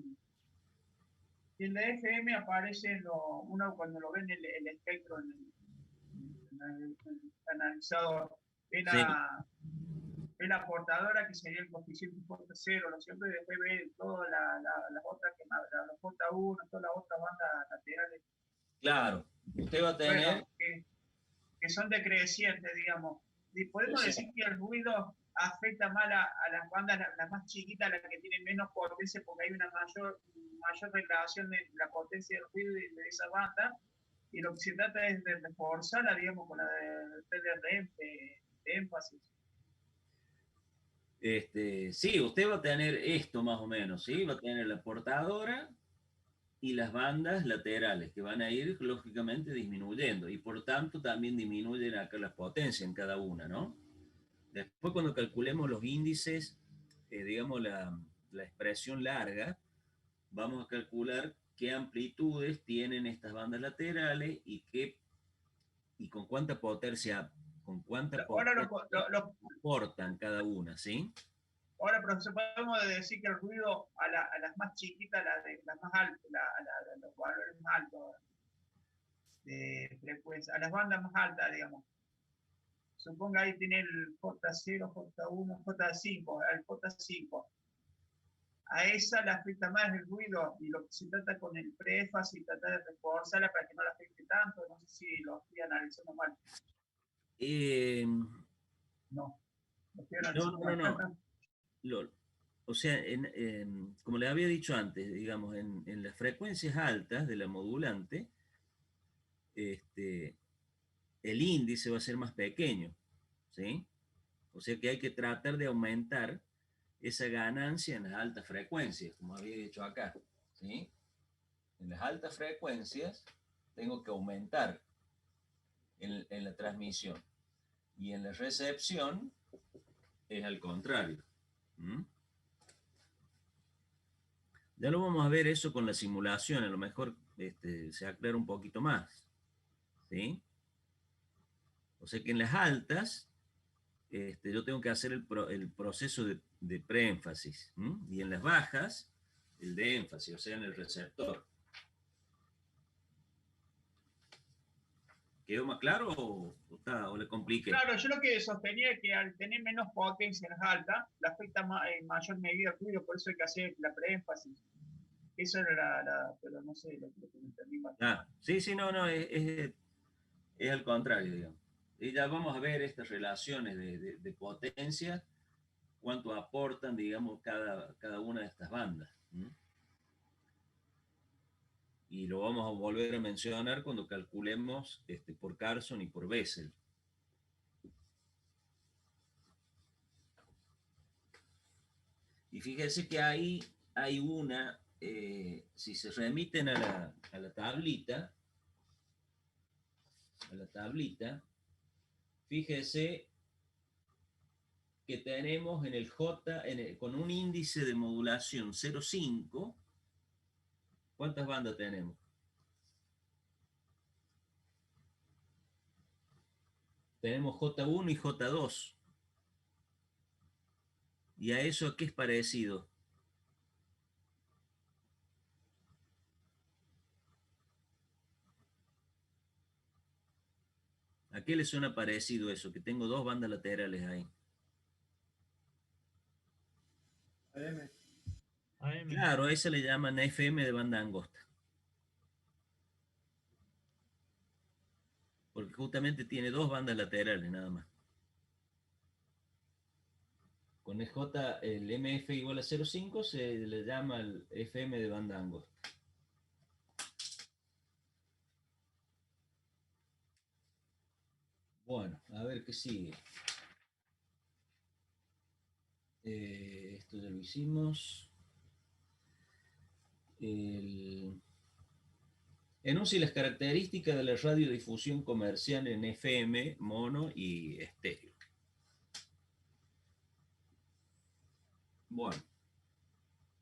en la FM aparece uno cuando lo ve en el espectro, en el analizador, ve Sí. la portadora que sería el coeficiente J0, ¿no? Siempre después ve todas las otras que más, los J1, todas las otras bandas laterales. Claro, usted va a tener... Bueno, que son decrecientes, digamos. Y podemos decir que el ruido afecta más a las bandas, las más chiquitas, las que tienen menos potencia, porque hay una mayor relación de la potencia del ruido de esa banda, y lo que se trata es de reforzarla, digamos, con la de énfasis. Sí, usted va a tener esto más o menos, ¿sí? Va a tener la portadora y las bandas laterales que van a ir lógicamente disminuyendo y por tanto también disminuyen acá las potencias en cada una, ¿no? Después cuando calculemos los índices, digamos la expresión larga, vamos a calcular qué amplitudes tienen estas bandas laterales y con cuánta potencia aportan cada una, ¿sí? Ahora, profesor, podemos decir que el ruido a las más chiquitas, las más altas, los valores más altos de frecuencia, a las bandas más altas, digamos. Suponga ahí tiene el J0, J1, J5, el J5. A esa le afecta más el ruido y lo que se trata con el preénfasis, tratar de reforzarla para que no la afecte tanto. No sé si lo estoy analizando mal. No, lo estoy analizando mal. O sea, como le había dicho antes, digamos, en las frecuencias altas de la modulante, el índice va a ser más pequeño, ¿sí? O sea que hay que tratar de aumentar esa ganancia en las altas frecuencias, como había dicho acá, ¿sí? En las altas frecuencias tengo que aumentar en la transmisión y en la recepción es al contrario. Ya lo vamos a ver eso con la simulación, a lo mejor se aclara un poquito más, ¿sí? O sea que en las altas yo tengo que hacer el proceso de preénfasis. Y en las bajas, el de énfasis, o sea, en el receptor. ¿Quedó más claro o le compliqué? Claro, yo lo que sostenía es que al tener menos potencia en las altas, le afecta en mayor medida el ruido, por eso hay que hacer la preénfasis. Eso era pero no sé, lo que me entendí mal. Sí, no, es al contrario, digamos. Y ya vamos a ver estas relaciones de potencia, cuánto aportan, digamos, cada una de estas bandas. Y lo vamos a volver a mencionar cuando calculemos por Carson y por Bessel. Y fíjense que ahí hay una, si se remiten a la tablita, fíjese que tenemos en el J, con un índice de modulación 0,5, ¿cuántas bandas tenemos? Tenemos J1 y J2. ¿Y a eso qué es parecido? ¿A qué le suena parecido eso? Que tengo dos bandas laterales ahí. AM. Claro, a esa le llaman FM de banda angosta. Porque justamente tiene dos bandas laterales nada más. Con el MF igual a 0,5 se le llama el FM de banda angosta. Bueno, a ver qué sigue. Esto ya lo hicimos. Enuncie las características de la radiodifusión comercial en FM, mono y estéreo. Bueno,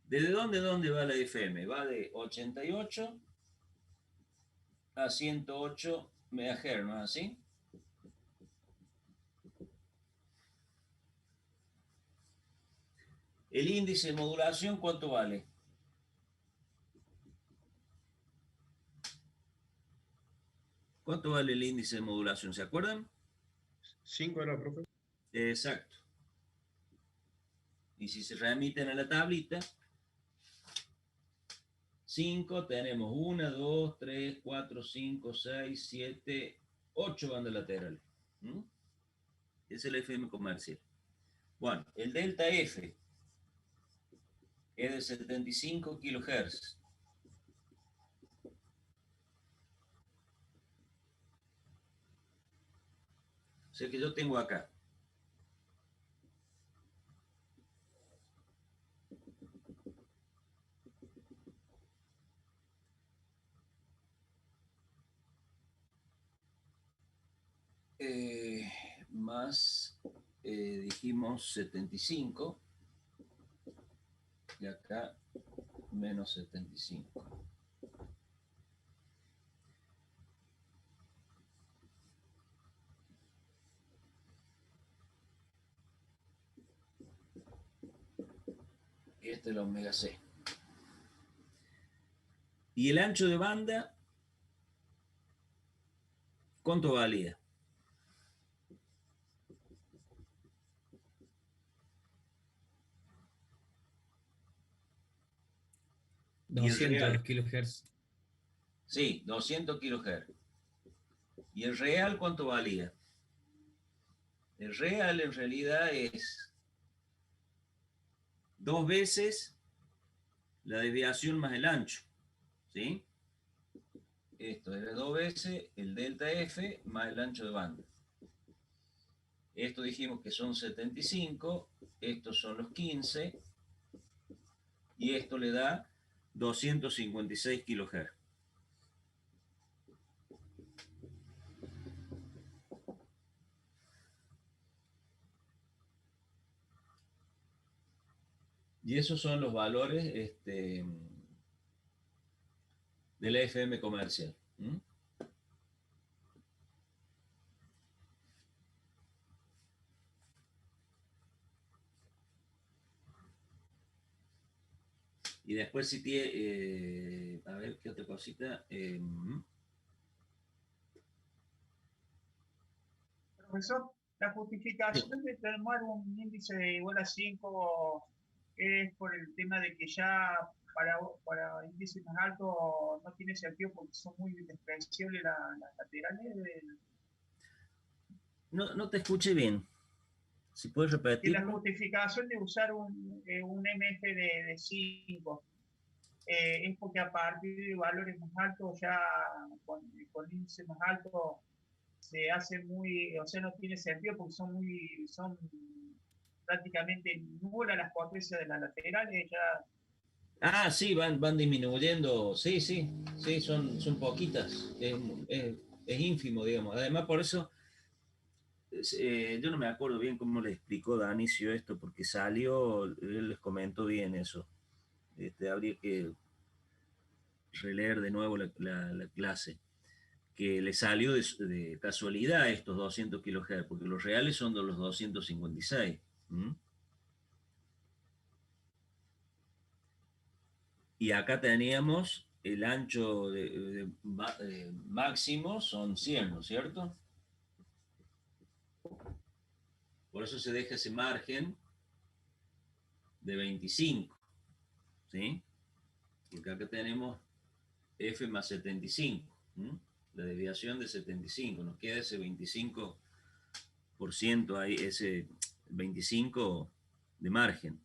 ¿desde dónde va la FM? Va de 88 a 108 MHz, ¿no es así? El índice de modulación, ¿cuánto vale? ¿Cuánto vale el índice de modulación? ¿Se acuerdan? 5 era, profe. Exacto. Y si se remiten a la tablita, 5, tenemos 1, 2, 3, 4, 5, 6, 7, 8 bandas laterales. Es el FM comercial. Bueno, el delta F es de 75 kHz. O sea que yo tengo acá. Más, dijimos 75. Y acá menos 75. Y este es la omega C. ¿Y el ancho de banda? ¿Cuánto valía? ¿Y el real? kHz. Sí, 200 kHz. ¿Y el real cuánto valía? El real en realidad es 2 veces la desviación más el ancho. ¿Sí? Esto era 2 veces el delta F más el ancho de banda. Esto dijimos que son 75, estos son los 15, y esto le da 256 kHz. Y esos son los valores de la FM comercial. ¿Mm? Y después si tiene, a ver, ¿qué otra cosita? Profesor, la justificación de tomar un índice de igual a 5 es por el tema de que ya para índices más altos no tiene sentido porque son muy despreciables las laterales. No te escuché bien. Si puedes Y la repetirlo. justificación de usar un MF de 5 es porque a partir de valores más altos, ya con índices más altos, se hace muy, o sea, no tiene sentido porque son prácticamente nulas las potencias de las laterales, ya. Ah, sí, van disminuyendo. Sí, son poquitas. Es ínfimo, digamos. Además, por eso, yo no me acuerdo bien cómo le explicó Danicio esto, porque salió, él les comentó bien eso. Habría que releer de nuevo la clase. Que le salió de casualidad estos 200 kHz, porque los reales son de los 256. Y acá teníamos el ancho máximo son 100, ¿no es cierto? Por eso se deja ese margen de 25, ¿sí? Porque acá tenemos F más 75, la desviación de 75, nos queda ese 25% ahí, ese 25 de margen.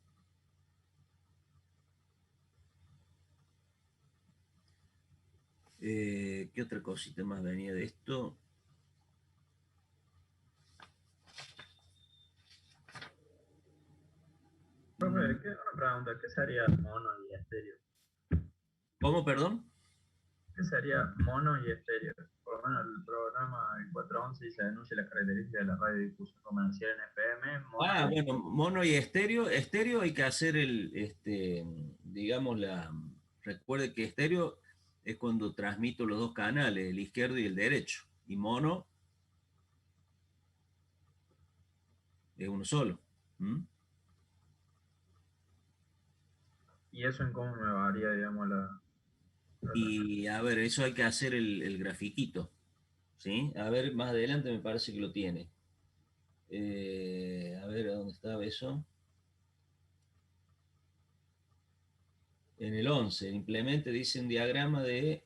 ¿Qué otra cosita más venía de esto? Profe, una pregunta, ¿qué sería mono y estéreo? ¿Cómo, perdón? ¿Qué sería mono y estéreo? Por lo menos el programa 411 dice denuncia las características de la radiodifusión comercial en FM. Ah, bueno, mono y estéreo. Estéreo hay que hacer digamos, recuerde que estéreo es cuando transmito los dos canales, el izquierdo y el derecho. Y mono es uno solo. ¿Y eso en cómo me varía, digamos, Y a ver, eso hay que hacer el grafiquito. ¿Sí? A ver, más adelante me parece que lo tiene. A ver, ¿a dónde estaba eso? En el 11, implemente, dice un diagrama de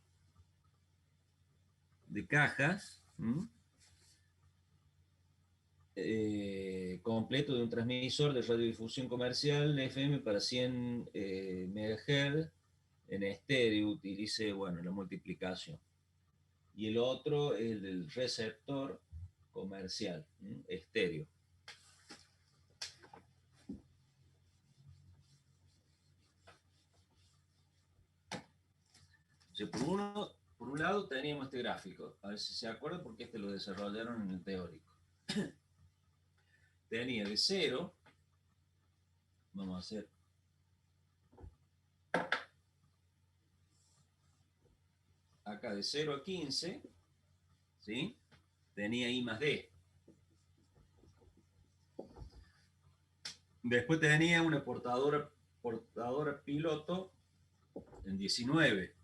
cajas completo de un transmisor de radiodifusión comercial FM para 100 MHz en estéreo, utilice, bueno, la multiplicación. Y el otro es el del receptor comercial, estéreo. O sea, por un lado teníamos este gráfico, a ver si se acuerdan porque este lo desarrollaron en el teórico. Tenía de 0, vamos a hacer acá de 0 a 15, ¿sí? Tenía I más D. Después tenía una portadora piloto en 19.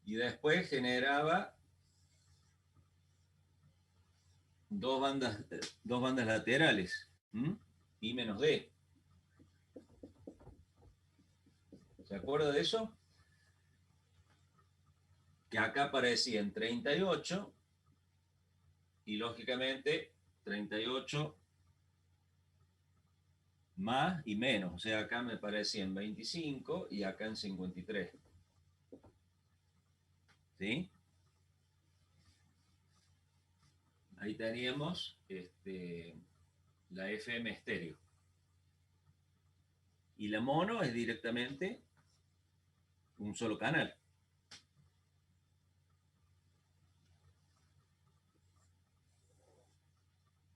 Y después generaba dos bandas laterales, I menos D. ¿Se acuerda de eso? Que acá aparecía en 38 y lógicamente 38 más y menos. O sea, acá me parecía en 25 y acá en 53. ¿Sí? Ahí teníamos la FM estéreo. Y la mono es directamente un solo canal.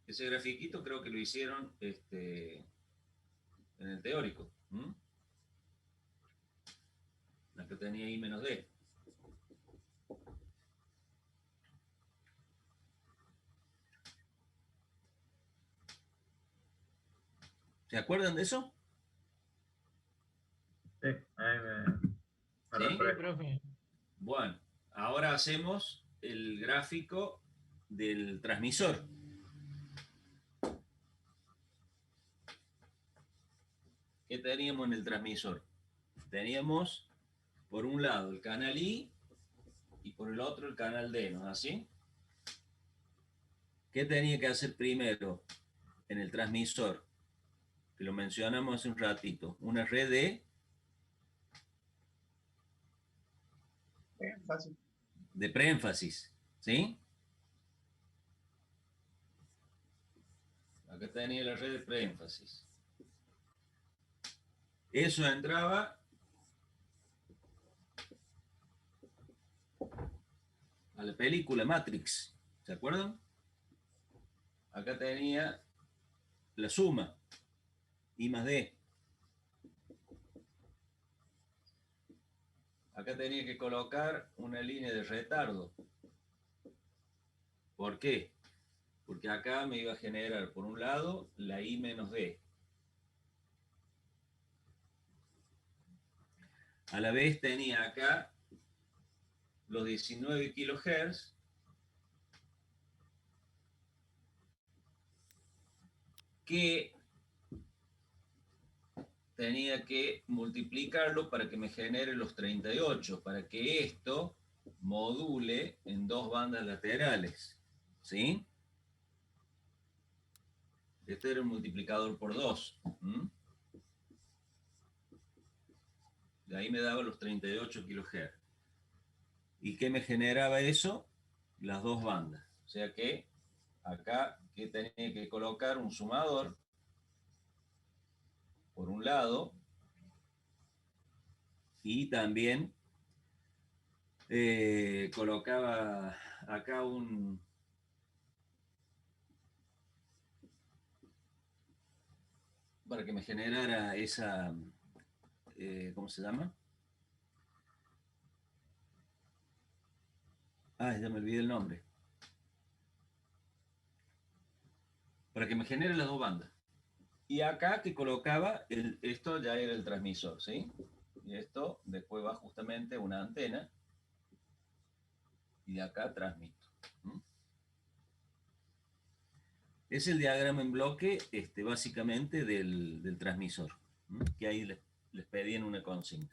Ese grafiquito creo que lo hicieron en el teórico. La que tenía I menos D. ¿Se acuerdan de eso? Sí, ahí me ¿Sí? Sí, refresco. profe. Bueno, ahora hacemos el gráfico del transmisor. ¿Qué teníamos en el transmisor? Teníamos por un lado el canal I y por el otro el canal D, ¿no es así? ¿Qué tenía que hacer primero en el transmisor? Que lo mencionamos hace un ratito. Una red Fácil. de preénfasis, ¿sí? Acá tenía la red de preénfasis. Eso entraba a la película Matrix, ¿se acuerdan? Acá tenía la suma, I más D. Acá tenía que colocar una línea de retardo. ¿Por qué? Porque acá me iba a generar, por un lado, la I menos D. A la vez tenía acá los 19 kilohertz que tenía que multiplicarlo para que me genere los 38, para que esto module en dos bandas laterales, ¿sí? Este era un multiplicador por 2. De ahí me daba los 38 kilohertz. ¿Y qué me generaba eso? Las dos bandas. O sea que acá que tenía que colocar un sumador por un lado y también colocaba acá un para que me generara esa ¿cómo se llama? Ya me olvidé el nombre. Para que me genere las dos bandas. Y acá que colocaba, esto ya era el transmisor, ¿sí? Y esto después va justamente a una antena. Y de acá transmito. Es el diagrama en bloque, básicamente, del transmisor. Que ahí les pedí en una consigna.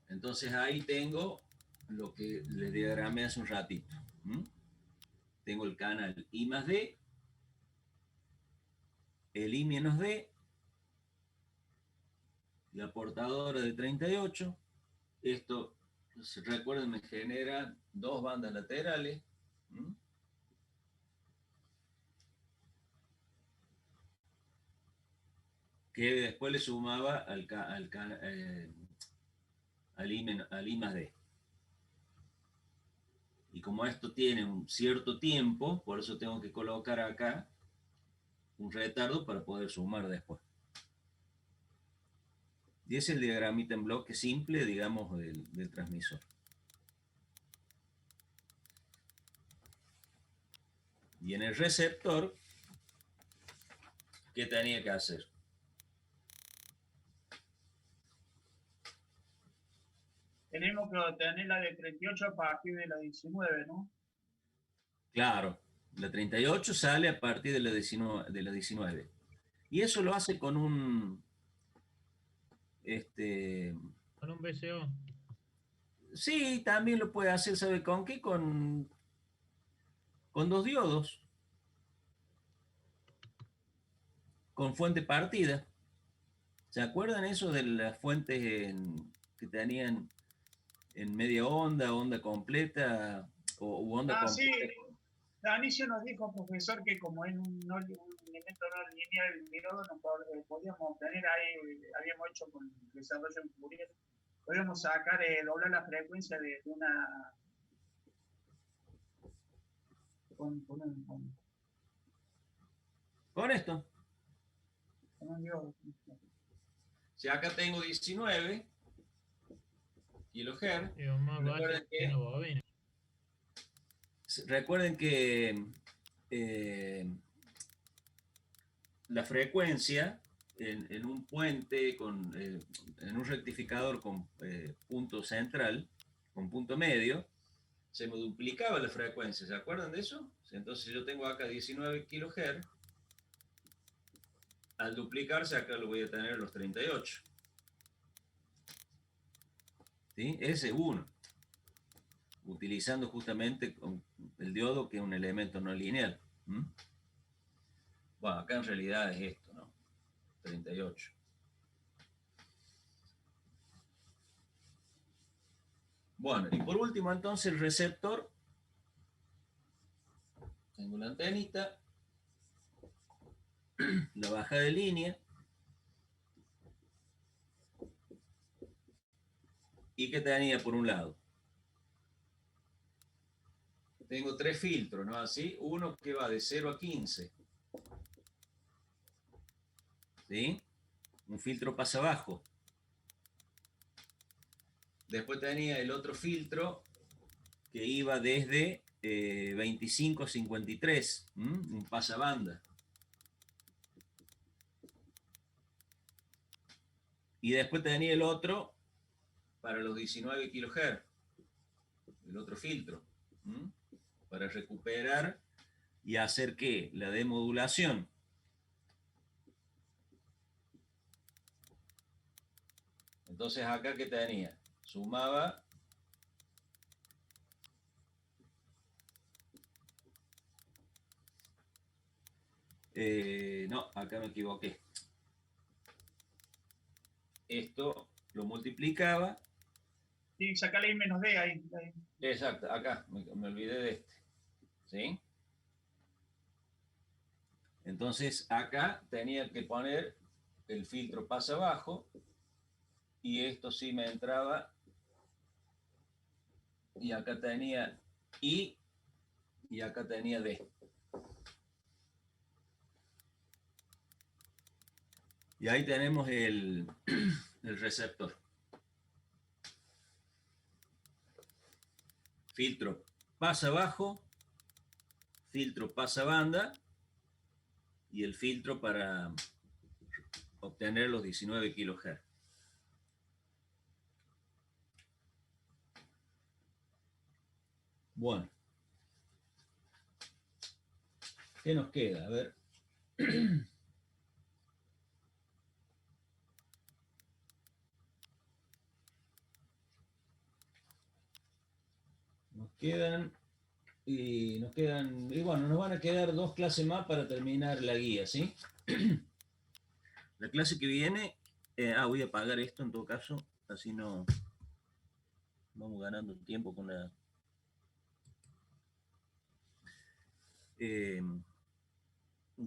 Entonces ahí tengo lo que les diagramé hace un ratito. Tengo el canal I más D, el I menos D, la portadora de 38. Esto, si recuerden, me genera dos bandas laterales. Que después le sumaba al I más D. Y como esto tiene un cierto tiempo, por eso tengo que colocar acá un retardo para poder sumar después. Y es el diagramita en bloque simple, digamos, del transmisor. Y en el receptor, ¿qué tenía que hacer? Tenemos que tener la de 38 a partir de la 19, ¿no? Claro, la 38 sale a partir de la 19. Y eso lo hace con un... Con un VCO. Sí, también lo puede hacer, ¿sabe con qué? Con dos diodos. Con fuente partida. ¿Se acuerdan eso de las fuentes que tenían en media onda, onda completa o onda completa? Sí. Danicio nos dijo, profesor, que como es un elemento no lineal el diodo, no podíamos obtener ahí, habíamos hecho con el desarrollo en Fourier, podíamos sacar, doblar la frecuencia de una... Con esto. Con un diodo. Si acá tengo 19 kilohertz, Más bajo que una bobina. recuerden que la frecuencia en un puente, en un rectificador con punto central, con punto medio, se me duplicaba la frecuencia. ¿Se acuerdan de eso? Entonces yo tengo acá 19 kHz. Al duplicarse acá lo voy a tener los 38. ¿Sí? Ese es uno. Utilizando justamente el diodo, que es un elemento no lineal. Bueno, acá en realidad es esto, ¿no? 38. Bueno, y por último entonces el receptor. Tengo la antenita, la baja de línea, y ¿qué tenía por un lado? Tengo 3 filtros, ¿no? Así, uno que va de 0 a 15. ¿Sí? Un filtro pasa abajo. Después tenía el otro filtro que iba desde 25 a 53, un pasabanda. Y después tenía el otro para los 19 kHz, el otro filtro, para recuperar y hacer ¿qué? La demodulación. Entonces acá ¿qué tenía? Sumaba no, acá me equivoqué. Esto lo multiplicaba. Sí, sacale menos D ahí. Exacto, acá, me olvidé de este. ¿Sí? Entonces acá tenía que poner el filtro pasa abajo, y esto sí me entraba, y acá tenía I, y acá tenía D. Y ahí tenemos el receptor. Filtro pasa abajo, filtro pasa banda, y el filtro para obtener los 19 kHz. Bueno. ¿Qué nos queda? A ver. Y bueno, nos van a quedar 2 clases más para terminar la guía, ¿sí? La clase que viene, voy a apagar esto en todo caso, así no vamos ganando tiempo con la...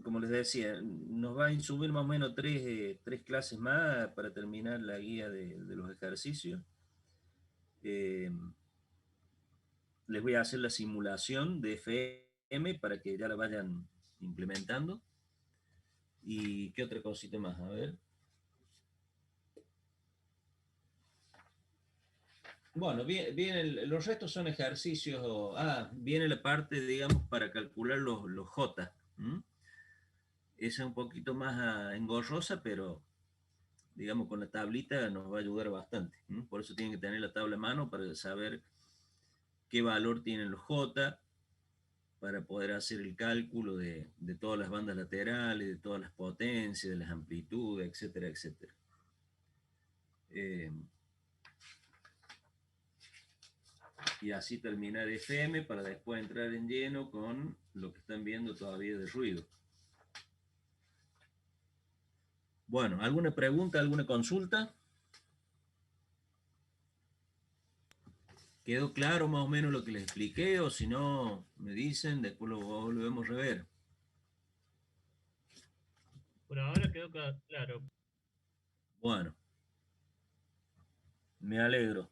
como les decía, nos va a subir más o menos 3 clases más para terminar la guía de los ejercicios. Les voy a hacer la simulación de FM para que ya la vayan implementando. ¿Y qué otra cosita más? A ver. Bueno, bien, los restos son ejercicios. Viene la parte, digamos, para calcular los J. Esa es un poquito más engorrosa, pero digamos con la tablita nos va a ayudar bastante. Por eso tienen que tener la tabla a mano para saber qué valor tienen los J, para poder hacer el cálculo de todas las bandas laterales, de todas las potencias, de las amplitudes, etcétera, etcétera. Y así terminar FM para después entrar en lleno con lo que están viendo todavía de ruido. Bueno, ¿alguna pregunta, alguna consulta? ¿Quedó claro más o menos lo que les expliqué? O si no, me dicen, después lo volvemos a rever. Por ahora quedó claro. Bueno. Me alegro.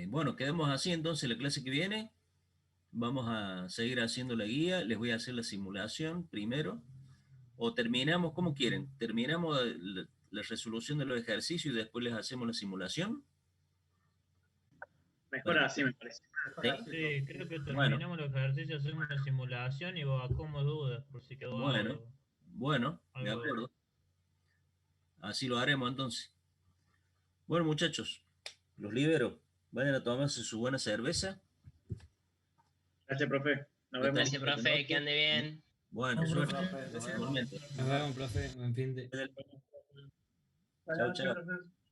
Bueno, quedamos así entonces la clase que viene. Vamos a seguir haciendo la guía. Les voy a hacer la simulación primero. O terminamos, como quieren. Terminamos la resolución de los ejercicios y después les hacemos la simulación. Mejor así, me parece. Sí, creo que Bueno. terminamos los ejercicios, hacemos una simulación y evacuamos dudas, por si quedó Bueno, algo. bueno, de Algo de- acuerdo. Así lo haremos entonces. Bueno, muchachos, los libero. Vayan a tomarse su buena cerveza. Gracias, profe. Nos vemos. Gracias, profe, que ande bien. Bueno, suerte. Igualmente. Nos vemos, profe. Buen fin de. Chau, chau. Gracias.